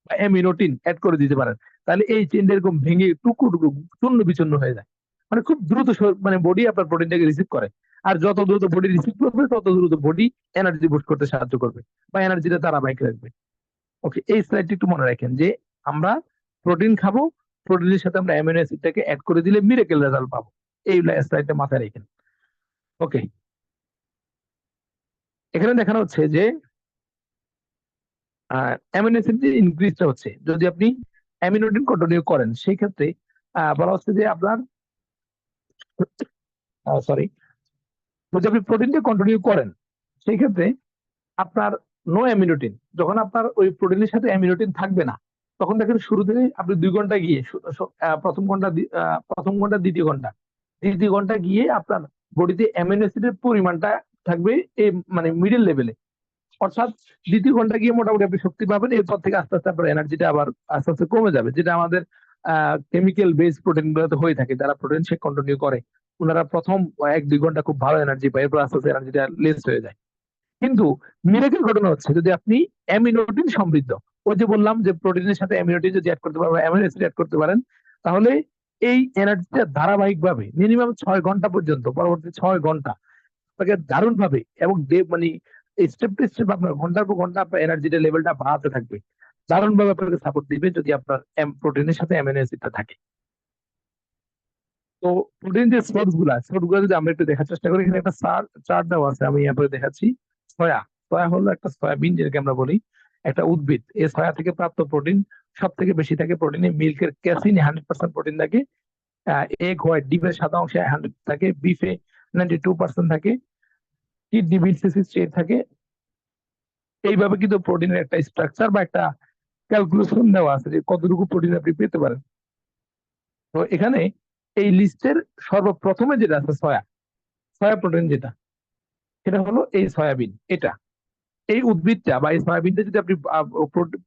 বা অ্যামিনোটিন অ্যাড করে দিতে পারেন, তাহলে এই চেনটা এরকম ভেঙে টুকরো টুকরো চূর্ণ বিচূর্ণ হয়ে যায়। মানে খুব দ্রুত মানে বডি আপনার প্রোটিনটাকে রিসিভ করে। আর যত দ্রুত বডি রিসিভ করবে, তত দ্রুত বডি এনার্জি বুস্ট করতে সাহায্য করবে বা এনার্জিটা ধারাবাহিক রাখবে। ওকে, এই স্লাইডটি একটু মনে রাখেন যে আমরা প্রোটিন খাবো, প্রোটিনের সাথে আমরা অ্যামিনো অ্যাসিডটাকে অ্যাড করে দিলে মিরাকেল রেজাল্ট পাবো। এই স্লাইডটা মাথায় রাখেন। ওকে, এখানে দেখানো হচ্ছে যে অ্যামিনো অ্যাসিড যে ইনক্রিজটা হচ্ছে, যদি আপনি অ্যামিনোটিন কন্টিনিউ করেন, সেই ক্ষেত্রে বলা হচ্ছে যে আপনার, সরি, যদি আপনি প্রোটিনটা কন্টিনিউ করেন, সেই ক্ষেত্রে আপনার নো অ্যামিনোটিন, যখন আপনার ওই প্রোটিনের সাথে অ্যামিনোটিন থাকবে না, তখন দেখেন শুরু থেকে আপনি 2 ঘন্টা গিয়ে প্রথম ঘন্টা দ্বিতীয় ঘন্টা গিয়ে আপনার বডিতে অ্যামিনো অ্যাসিডের পরিমাণটা থাকবে এই মানে মিডল লেভেলে। অর্থাৎ দ্বিতীয় ঘন্টা গিয়ে মোটামুটি আপনি শক্তি পাবেন, এরপর থেকে আস্তে আস্তে আপনার এনার্জিটা আবার আস্তে আস্তে কমে যাবে, যেটা আমাদের কেমিক্যাল বেস প্রোটিন গুলোতে হয়ে থাকে। যারা প্রোটিন শেক কন্টিনিউ করে ওনারা প্রথম 1-2 ঘন্টা খুব ভালো এনার্জি পায়, এরপর আস্তে আস্তে এনার্জিটা লেস হয়ে যায়। কিন্তু মিরাকেল ঘটনা হচ্ছে যদি আপনি অ্যামিনোটিন সমৃদ্ধ, ওই যে বললাম যে প্রোটিনের সাথে অ্যামিনোটিন যদি অ্যাড করতে পারেন, অ্যামিনো অ্যাসিড অ্যাড করতে পারেন, তাহলে এই এনার্জিটা ধারাবাহিকভাবে মিনিমাম 6 ঘন্টা পর্যন্ত, পরবর্তী 6 ঘন্টা আপনাকে দারুণ ভাবে এবং মানে স্টেপ টু স্টেপ আপনার ঘন্টার পর ঘন্টা আপনার এনার্জিটা লেভেলটা বাড়াতে থাকবে, দারুণ ভাবে আপনাকে সাপোর্ট দিবে যদি আপনার প্রোটিনের সাথে অ্যামিনো অ্যাসিডটা থাকে। তো প্রোটিন যে সোর্স গুলা যদি আমরা একটু দেখার চেষ্টা করি, এখানে একটা চার্ট দেওয়া আছে, আমি আপনাকে দেখাচ্ছি। সয়া সয়া হলো একটা সয়াবিন যেটাকে আমরা বলি, একটা উদ্ভিদ। এই সয়া থেকে প্রাপ্ত প্রোটিন সব থেকে বেশি থাকে প্রোটিনে। মিল্কের ক্যাসিন 100% প্রোটিন থাকে, এগ হোয়াইট ডিমের সাদা অংশে 100 থাকে, বিফে 92% থাকে, কিডনি বিন 68 থাকে। এইভাবে কিন্তু প্রোটিনের একটা স্ট্রাকচার বা একটা ক্যালকুলেশন দেওয়া আছে যে কতটুকু প্রোটিন আপনি পেতে পারেন। তো এখানে এই লিস্টের সর্বপ্রথমে যেটা আছে সয়া, সয়া প্রোটিন যেটা, সেটা হলো এই সয়াবিন। এটা এই উদ্ভিদটা বা এই সয়াবিনটা যদি আপনি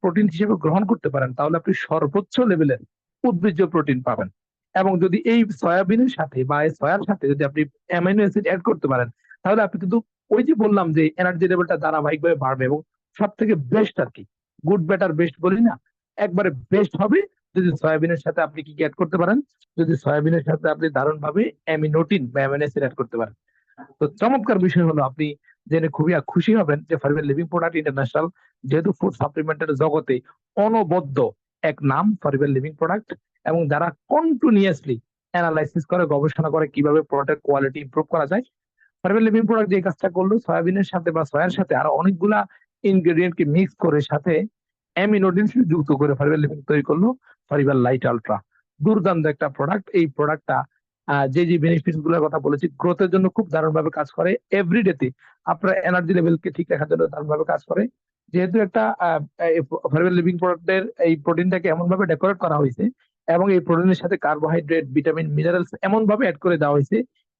প্রোটিন হিসেবে গ্রহণ করতে পারেন, তাহলে আপনি সর্বোচ্চ লেভেলের উদ্ভিজ্জ প্রোটিন পাবেন। এবং যদি এই সয়াবিনের সাথে বা এই সয়ার সাথে যদি আপনি অ্যামাইনো অ্যাসিড অ্যাড করতে পারেন, তাহলে আপনি কিন্তু ওই যে বললাম যে এনার্জি লেভেলটা ধারাবাহিকভাবে বাড়বে। এবং সব থেকে বেস্ট আর কি, গুড বেটার বেস্ট বলি না, একবারে বেস্ট হবে যদি সয়াবিনের সাথে আপনি কি অ্যাড করতে পারেন, যদি সয়াবিনের সাথে আপনি দারুণ ভাবে অ্যামিনোটিন বা অ্যামাইনো অ্যাসিড অ্যাড করতে পারেন। তো চমৎকার বিষয় হলো, আপনি জেনে খুবই খুশি হবেন যে ফারবেল লিভিং প্রোডাক্ট ইন্টারন্যাশনাল যেহেতু ফুড সাপ্লিমেন্টের জগতে অনবদ্য এক নাম, ফারবেল লিভিং প্রোডাক্ট, এবং যারা কন্টিনিউয়াসলি অ্যানালাইসিস করে গবেষণা করে কিভাবে প্রোডাক্টের কোয়ালিটি ইমপ্রুভ করা যায়। ফারবেল লিভিং প্রোডাক্ট যে কাজটা করলো, সয়াবিনের সাথে বা সয়ার সাথে আরো অনেকগুলা ইনগ্রেডিয়েন্ট কে মিক্স করে সাথে অ্যামিনোডিন যুক্ত করে ফারবেল লিভিং তৈরি করলো ফারিবার লাইট আলট্রা। দুর্দান্ত একটা প্রোডাক্ট। এই প্রোডাক্টটা যে যে বেনিফিটস গুলোর কথা বলেছি, গ্রোথের জন্য খুব দারুণ ভাবে কাজ করে, এভরিডেতে আপনার এনার্জি লেভেলকে ঠিক রাখার জন্য দারুণ ভাবে কাজ করে। যেহেতু একটা ফারবেল লিভিং প্রোডাক্টের এই প্রোটিনটাকে এমন ভাবে ডেকোরেট করা হয়েছে এবং এই প্রোটিনের সাথে কার্বোহাইড্রেট ভিটামিন মিনারেলস এমন ভাবে অ্যাড করে দেওয়া হয়েছে,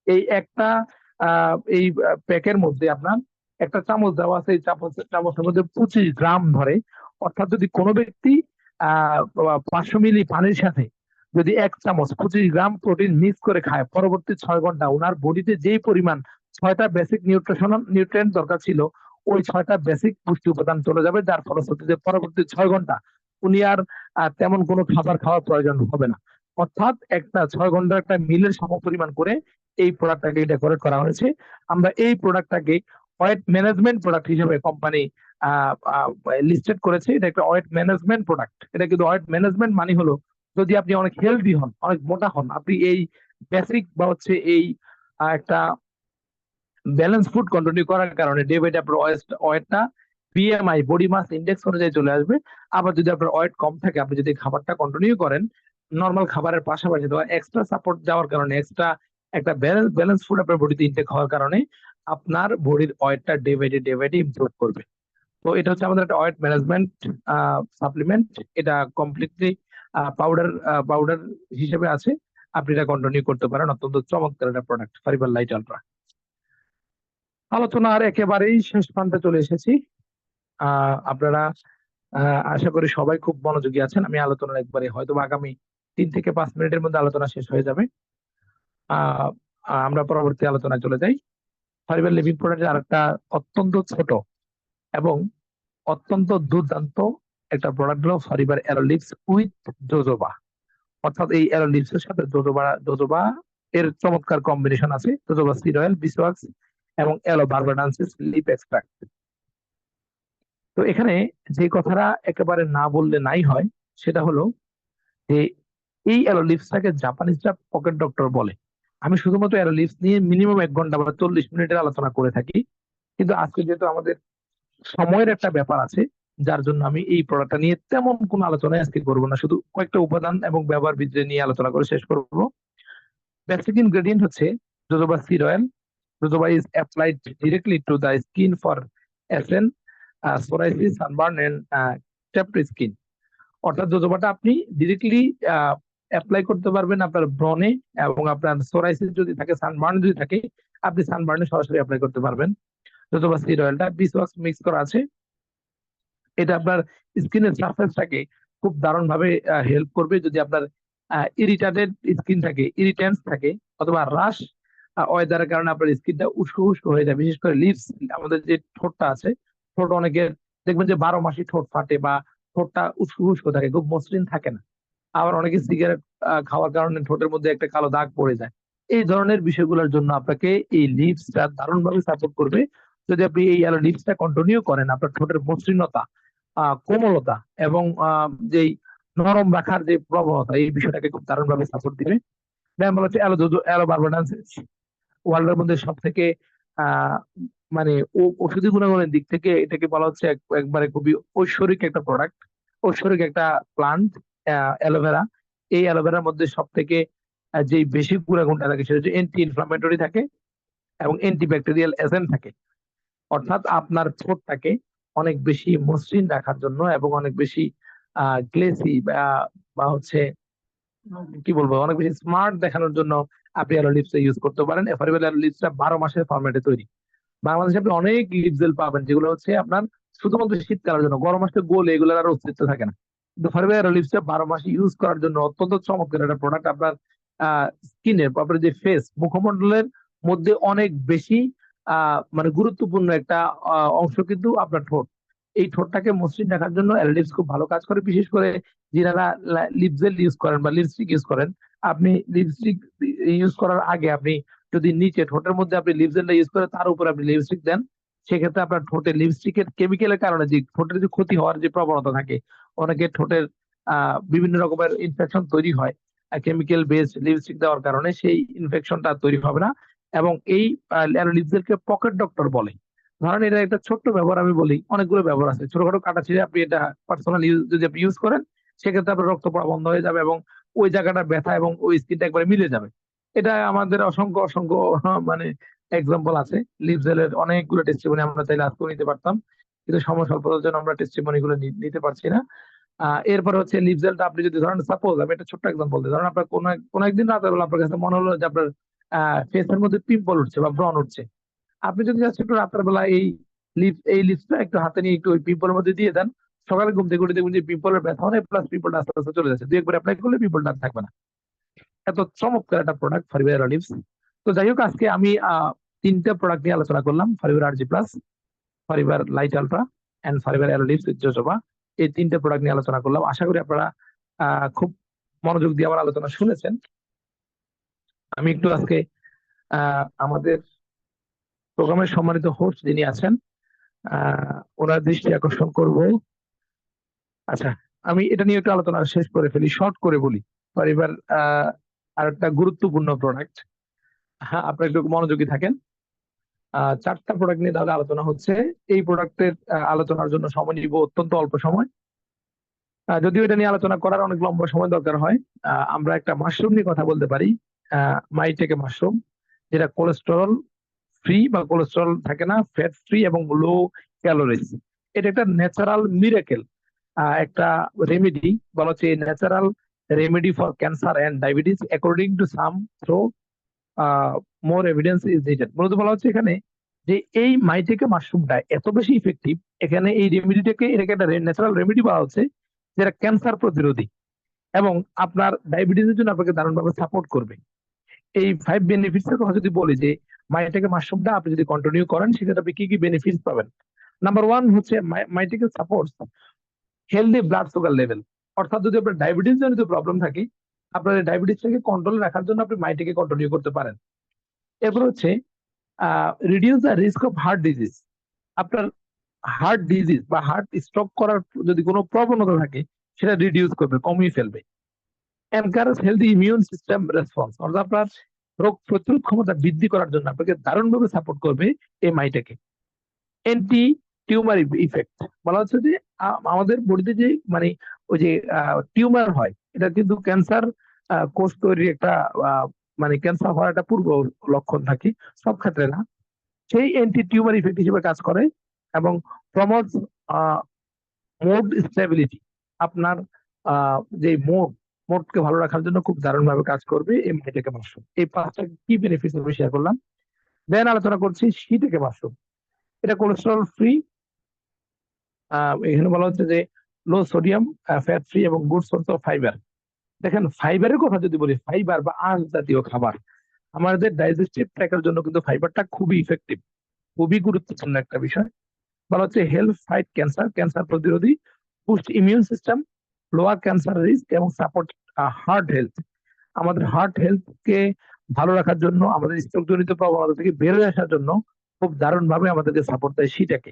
এই একটা এই প্যাকের মধ্যে আপনার একটা চামচ দেওয়া আছে, এই চামচের মধ্যে 25 গ্রাম ধরে। অর্থাৎ যদি কোনো ব্যক্তি 500 মিলি পানির সাথে যদি 1 চামচ 25 গ্রাম প্রোটিন মিক্স করে খায়, পরবর্তী 6 ঘন্টা ওনার বডিতে যেই পরিমাণ 6টা বেসিক নিউট্রিয়েন্ট দরকার ছিল, ওই 6টা বেসিক পুষ্টি উপাদান চলে যাবে, যার ফলশ্রুতিতে পরবর্তী 6 ঘন্টা উনি আর তেমন কোনো খাবার খাওয়ার প্রয়োজন হবে না। অর্থাৎ একটা 6 ঘন্টার একটা মিলের সম পরিমাণ করে এই প্রোডাক্টটাকে ডেকোরেট করা হয়েছে। আমরা এই প্রোডাক্টটাকে ওয়েট ম্যানেজমেন্ট প্রোডাক্ট হিসেবে কোম্পানি লিস্টেড করেছে। এটা একটা ওয়েট ম্যানেজমেন্ট প্রোডাক্ট। এটা কিন্তু ওয়েট ম্যানেজমেন্ট মানে হলো যদি আপনি অনেক হেলদি হন, অনেক মোটা হন, আপনি এই বেসিক বা হচ্ছে এই একটা ব্যালেন্স ফুড কন্টিনিউ করার কারণে ডে বাই ডে আপনার ওয়েটটা বিএমআই বডি মাস ইন্ডেক্স অনুযায়ী চলে আসবে। আবার যদি আপনার ওয়েট কম থাকে, আপনি যদি খাবারটা কন্টিনিউ করেন নর্মাল খাবারের পাশাপাশি, তো এক্সট্রা সাপোর্ট যাওয়ার কারণে, এক্সট্রা একটা ব্যালেন্স ফুড আপনার বডিতে ইনটেক হওয়ার কারণে আপনার বডির ওয়েটটা ডে বাই ডে ইমপ্রুভ করবে। তো এটা হচ্ছে আমাদের একটা ওয়েট ম্যানেজমেন্ট সাপ্লিমেন্ট। এটা কমপ্লিটলি পাউডার পাউডার হিসেবে আছে, আপনি এটা কন্টিনিউ করতে পারেন। অত্যন্ত চমৎকার একটা প্রোডাক্ট ফাইবার লাইট আলট্রা। আলোচনার একেবারেই শেষ প্রান্তে চলে এসেছি। আপনারা আশা করি সবাই খুব মনোযোগী আছেন। আমি আলোচনার একবারে হয়তো আগামী 3 থেকে 5 মিনিটের মধ্যে আলোচনা শেষ হয়ে যাবে। আহ আমরা পরবর্তী আলোচনায় চলে যাই। ফাইবার লিভিং প্রোডাক্টের আরেকটা অত্যন্ত ছোট এবং অত্যন্ত দুর্দান্ত একটা প্রোডাক্ট হলো ফাইবার অ্যারোলিপস উইথ জোজোবা। অর্থাৎ এই অ্যারোলিপস এর সাথে জোজোবা জোজোবা এর চমৎকার কম্বিনেশন আছে। জোজোবা সিড অয়েল, বিসওয়াক্স এবং অ্যালো বার্বাডান্সিস লিপ এক্সট্রাক্ট। তো এখানে যে কথাটা একেবারে না বললে নাই হয়, সেটা হলো যে এই অ্যারোলিপসটাকে জাপানিজরা পকেট ডক্টর বলে। আমি শুধুমাত্র অ্যারোলিপস নিয়ে মিনিমাম 1 ঘন্টা বা 40 মিনিটের আলোচনা করে থাকি, কিন্তু আজকে যেহেতু আমাদের সময়ের একটা ব্যাপার আছে, যার জন্য আমি এই প্রোডাক্টটা নিয়ে তেমন কোনো আলোচনা আজকে করবো না, শুধু কয়েকটা উপাদান এবং ব্যবহার বিধি নিয়ে আলোচনা করে শেষ করবো। বেসিক ইনগ্রেডিয়েন্ট হচ্ছে jojoba seed oil. Jojoba is applied directly to the skin for acne, psoriasis, sunburn, and chapped skin. অর্থাৎ জোজোবাটা আপনি ডিরেক্টলি অ্যাপ্লাই করতে পারবেন আপনার ব্রনে, এবং আপনার সোরাইসিস যদি থাকে, সানবার্ন যদি থাকে, আপনি সানবার্নে সরাসরি অ্যাপ্লাই করতে পারবেন। জোজোবা সিড অয়েলটা বিসওয়াক্স মিক্স করা আছে, এটা আপনার স্কিনের সারফেসটাকে খুব দারুণ ভাবে হেল্প করবে। যদি আপনার ইরিটেটেড স্কিন থাকে, ইরিটেন্স থাকে, অথবা রাশ ওয়েদারের কারণে আপনার স্কিনটা উস্কো উস্কো হয়ে যায়, বিশেষ করে লিপস, আমাদের যে ঠোঁটটা আছে, ঠোঁট অনেকের দেখবেন যে 12 মাসই ঠোঁট ফাটে, বা ঠোঁটটা উস্কো উস্কো থাকে, খুব মসৃণ থাকে না। আবার অনেকে সিগারেট খাওয়ার কারণে ঠোঁটের মধ্যে একটা কালো দাগ পড়ে যায়। এই ধরনের বিষয়গুলোর জন্য আপনাকে এই লিপসটা দারুণ ভাবে সাপোর্ট করবে। যদি আপনি এই লিপসটা কন্টিনিউ করেন, আপনার ঠোঁটের মসৃণতা, কোমলতা, এবং যেই নরম রাখার যে প্রবণতা, এই বিষয়টাকে খুব দারুণ ভাবে সাপোর্ট দিবে। ব্যায়াম বলা হচ্ছে অ্যালো বার্বাডান্স ওয়ার্ল্ডের মধ্যে সব থেকে আহ মানে ওষুধি গুণাগুণের দিক থেকে এটাকে বলা হচ্ছে একবারে খুবই ঐশ্বরিক একটা প্রোডাক্ট, ঐশ্বরিক একটা প্লান্ট, অ্যালোভেরা। এই অ্যালোভেরার মধ্যে সব থেকে যে বেশি গুণাগুণটা থাকে সেটা হচ্ছে অ্যান্টি ইনফ্লামেটরি থাকে, এবং অ্যান্টি ব্যাকটেরিয়াল এজেন্ট থাকে। অর্থাৎ আপনার ঠোঁটটাকে অনেক বেশি মসৃণ রাখার জন্য, এবং অনেক বেশি গ্লেসি বা হচ্ছে কি বলবো, অনেক বেশি স্মার্ট দেখানোর জন্য আপনি অ্যালো লিপস ইউজ করতে পারেন। এফারেবল অ্যালো লিপসটা 12 মাসের ফরম্যাটে তৈরি। বাংলাদেশে আপনি অনেক লিপ জেল পাবেন যেগুলো হচ্ছে আপনার শুধুমাত্র শীতকালের জন্য, গরম মাসে গোল এগুলোর আর অস্তিত্ব থাকে না। কিন্তু ফরএভার অ্যালো লিপসটা 12 মাস ইউজ করার জন্য অত্যন্ত চমৎকার একটা প্রোডাক্ট। আপনার স্কিনের, আপনার যে ফেস, মুখমণ্ডলের মধ্যে অনেক বেশি মানে গুরুত্বপূর্ণ একটা অংশ কিন্তু আপনার ঠোঁট। এই ঠোঁটটাকে মসৃণ রাখার জন্য অ্যালো লিপস খুব ভালো কাজ করে। বিশেষ করে যারা লিপ জেল ইউজ করেন বা লিপস্টিক ইউজ করেন, আপনি লিপস্টিক ইউজ করার আগে আপনি যদি নিচে ঠোঁটের মধ্যে আপনি লিপজেলটা ইউজ করে তার উপর আপনি লিপস্টিক দেন, সেক্ষেত্রে আপনার ঠোঁটে লিপস্টিকের কেমিক্যালের কারণে যে ঠোঁটের যে ক্ষতি হওয়ার যে প্রবণতা থাকে, অনেকের ঠোঁটের বিভিন্ন রকমের ইনফেকশন তৈরি হয় কেমিক্যাল বেসড লিপস্টিক দেওয়ার কারণে, সেই ইনফেকশনটা তৈরি হবে না। এবং এই লিপজেলকে পকেট ডক্টর বলে। ধরেন এটা একটা ছোট্ট ব্যবহার আমি বলি, অনেকগুলো ব্যবহার আছে। ছোটখাটো কাটা ছিঁড়ে আপনি এটা পার্সোনাল ইউজ যদি আপনি ইউজ করেন, সেক্ষেত্রে আপনার রক্ত পড়া বন্ধ হয়ে যাবে, এবং ওই জায়গাটা ব্যথা এবং ওই স্কিনটা একবারে মিলে যাবে। এটা আমাদের অসংখ্য অসংখ্য মানে এক্সাম্পল আছে। লিপজেলের অনেকগুলো টেস্টিমনি আমরা চাইলে আজকেও নিতে পারতাম, কিন্তু সময় স্বল্পতার জন্য আমরা টেস্টিমনি গুলো নিতে পারছি না। এরপর হচ্ছে লিপজেলটা আপনি যদি ধরেন, সাপোজ আমি একটা ছোট্ট এক্সাম্পল দিই, ধরেন আপনার কোনো একদিন রাতের বেলা আপনার কাছে মনে হলো যে আপনার ফেসের মধ্যে পিম্পল উঠছে বা ব্রণ উঠছে। আপনি যদি জাস্ট একটু রাতের বেলা এই লিপসটা একটু হাতে নিয়ে একটু ওই পিম্পলের মধ্যে দিয়ে দেন, সকালে ঘুম থেকে উঠে দেখবেন যে পিম্পলের ব্যথা নেই, প্লাস পিম্পলটা আস্তে আস্তে চলে যাচ্ছে। দুই একবার অ্যাপ্লাই করলে পিম্পলটা থাকবে না। এত চমৎকার একটা প্রোডাক্ট ফারিবার অলিভস। তো যাই হোক, আজকে আমি তিনটা প্রোডাক্ট নিয়ে আলোচনা করলাম: Forever ARGI plus, Forever Lite Ultra, and Forever Aloe Lips with jojoba. এই তিনটা প্রোডাক্ট নিয়ে আলোচনা করলাম। আশা করি আপনারা খুব মনোযোগ দিয়ে আমার আলোচনা শুনেছেন। আমি একটু আজকে আমাদের প্রোগ্রামের সম্মানিত হোস্ট যিনি আছেন, ওনার দৃষ্টি আকর্ষণ করব। আচ্ছা, আমি এটা নিয়ে একটু আলোচনা শেষ করে ফেলি, শর্ট করে বলি। ফারিবার আর একটা গুরুত্বপূর্ণ প্রোডাক্ট। হ্যাঁ, আপনারা একটু মনোযোগী থাকেন। চারটা প্রোডাক্ট নিয়ে তাহলে আলোচনা হচ্ছে। এই প্রোডাক্টের আলোচনার জন্য সময় নিব অত্যন্ত অল্প সময়। যদিও এটা নিয়ে আলোচনা করার অনেক লম্বা সময় দরকার হয়। আমরা একটা মাশরুম নিয়ে কথা বলতে পারি, মাইটেকে মাশরুম, যেটা কোলেস্টেরল ফ্রি বা কোলেস্টেরল থাকে না, ফ্যাট ফ্রি এবং লো ক্যালোরিজ। এটা একটা ন্যাচারাল মিরাকেল, একটা রেমেডি। বলা হচ্ছে natural remedy for cancer and diabetes according to some, though more evidence is needed. মূলত বলা হচ্ছে এখানে যে এই মাইটেকা মাশরুমটা এত বেশি ইফেক্টিভ, এখানে এই রেমেডিটাকে, এটাকে একটা ন্যাচারাল রেমেডি বলা হচ্ছে, যেটা ক্যান্সার প্রতিরোধী এবং আপনার ডায়াবেটিসের জন্য আপনাকে দারুণভাবে সাপোর্ট করবে। এই 5 বেনিফিটস এর কথা যদি বলি, যে মাইটেকা মাশরুমটা আপনি যদি কন্টিনিউ করেন, সেক্ষেত্রে আপনি কি কি বেনিফিটস পাবেন। নাম্বার ওয়ান হচ্ছে maitake supports healthy blood sugar level. অর্থাৎ যদি আপনার ডায়াবেটিস জনিত প্রবলেম থাকে, আপনার ডায়াবেটিসটাকে কন্ট্রোলে রাখার জন্য আপনি মাইটেকে কন্টিনিউ করতে পারেন। এরপর হচ্ছে reduce the risk of heart disease. আপনার হার্ট ডিজিজ বা হার্ট স্ট্রোক করার যদি কোনো প্রবণতা থাকে, সেটা রিডিউস করবে, কমিয়ে ফেলবে। Encourage healthy immune system response, অর্থাৎ আপনার রোগ প্রতিরোধ ক্ষমতা বৃদ্ধি করার জন্য আপনাকে দারুণভাবে সাপোর্ট করবে এই মাইটাকে। অ্যান্টি টিউমার ইফেক্ট, বলা হচ্ছে যে আমাদের বডিতে যে মানে ওই যে টিউমার হয়, এটা কিন্তু ক্যান্সার কোষ তৈরির একটা মানে ক্যান্সার হওয়ার একটা পূর্ব লক্ষণ থাকে, সব ক্ষেত্রে না। সেই অ্যান্টি টিউমার ইফেক্ট হিসেবে কাজ করে, এবং প্রমোট মুড স্টেবিলিটি। আপনার যে মোডকে ভালো রাখার জন্য খুব দারুণ ভাবে কাজ করবে এই মাইটেকে মাশরুম। এই 5টা কি বেনিফিটস আমি শেয়ার করলাম। দেন আলোচনা করছি শিটেকে মাশরুম। এটা কোলেস্টেরল ফ্রি। এখানে বলা হচ্ছে যে লো সোডিয়াম, ফ্যাট ফ্রি এবং গুড সোর্স অফ ফাইবার। দেখেন ফাইবারের কথা যদি বলি, ফাইবার বা আঁশ জাতীয় খাবার আমাদের ডাইজেস্টিভ ট্র্যাকের জন্য কিন্তু ফাইবারটা খুবই ইফেক্টিভ, খুবই গুরুত্বপূর্ণ একটা বিষয়। বলা হচ্ছে হেল্প ফাইট ক্যান্সার, ক্যান্সার প্রতিরোধী, boost immune system, lower cancer risk এবং সাপোর্ট হার্ট হেলথ। আমাদের হার্ট হেলথ কে ভালো রাখার জন্য, আমাদের স্ট্রোক জনিত প্রবণতা থেকে বের হয়ে আসার জন্য খুব দারুণ ভাবে আমাদেরকে সাপোর্ট দেয় শিটাকে।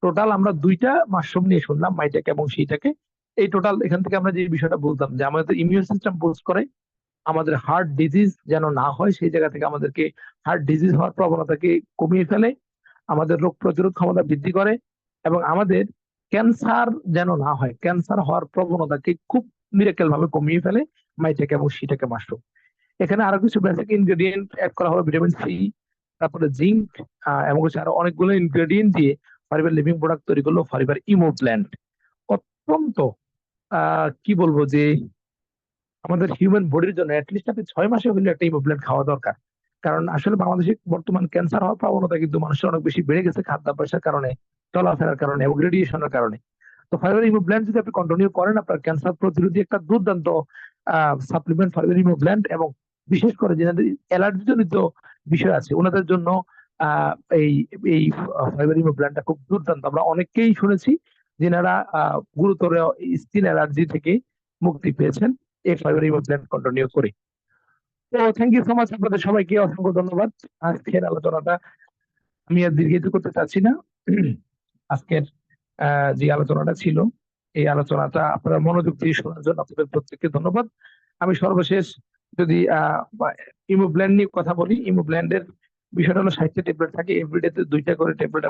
টোটাল আমরা দুইটা মাশরুম নিয়ে শুনলাম, মাইটাকে এবং শিটাকে। এই টোটাল এখান থেকে আমরা যে বিষয়টা বলতাম যে আমাদের ইমিউন সিস্টেম বুস্ট করে, আমাদের হার্ট ডিজিজ যেন না হয় সেই জায়গা থেকে আমাদেরকে হার্ট ডিজিজ হওয়ার প্রবণতাকে কমিয়ে ফেলে, আমাদের রোগ প্রতিরোধ ক্ষমতা বৃদ্ধি করে এবং আমাদের ক্যান্সার যেন না হয়, ক্যান্সার হওয়ার প্রবণতাকে খুব মিরাকেল ভাবে কমিয়ে ফেলে মাইটেক এবং শিটেকে মাশরুম। এখানে আরো কিছু বেসিক ইনগ্রেডিয়েন্ট অ্যাড করা হবে, ভিটামিন সি, তারপরে জিঙ্ক এবং হচ্ছে আরো অনেকগুলো ইনগ্রেডিয়েন্ট দিয়ে ফাইবার লিভিং প্রোডাক্ট তৈরি করলো ফাইবার ইমো প্ল্যান্ট। অত্যন্ত কি বলবো যে আমাদের হিউম্যান বডির জন্য অ্যাটলিস্ট আপনি 6 মাসে হলে একটা ইমোপ্ল্যান্ট খাওয়া দরকার। কারণ আসলে বাংলাদেশে বর্তমান ক্যান্সার হওয়ার প্রবণতা কিন্তু মানুষের অনেক বেশি বেড়ে গেছে খাদ্যাভ্যাসের কারণে, চলাফেরার কারণে এবং রেডিয়েশনের কারণে। তো ফাইবার ইমোপ্ল্যান্ট যদি আপনি কন্টিনিউ করেন, আপনার ক্যান্সার প্রতিরোধী একটা দুর্দান্ত সাপ্লিমেন্ট ফাইবার ইমোপ্ল্যান্ট। এবং বিশেষ করে যাদের অ্যালার্জি জনিত বিষয় আছে ওনাদের জন্য আহ এই এই ফাইবার ইমোপ্ল্যান্টটা খুব দুর্দান্ত। আমরা অনেককেই শুনেছি যেনারা গুরুতর স্কিন অ্যালার্জি থেকে মুক্তি পেয়েছেন এই ফাইবার ইমোপ্ল্যান্ট কন্টিনিউ করে। তো থ্যাংক ইউ সো মাচ, আপনাদের সবাইকে অসংখ্য ধন্যবাদ। আজকের আলোচনাটা আমি আর দীর্ঘায়িত করতে চাচ্ছি না। আজকের যে আলোচনাটা ছিল, এই আলোচনাটা আপনারা মনোযোগ দিয়ে শোনার জন্য আপনাদের প্রত্যেককে ধন্যবাদ। আমি সর্বশেষ যদি ইমো ব্ল্যান্ড নিয়ে কথা বলি, ইমো ব্ল্যান্ডের বিষয়টা হলো 60টা ট্যাবলেট থাকে, এভরিডেতে 2টা করে ট্যাবলেট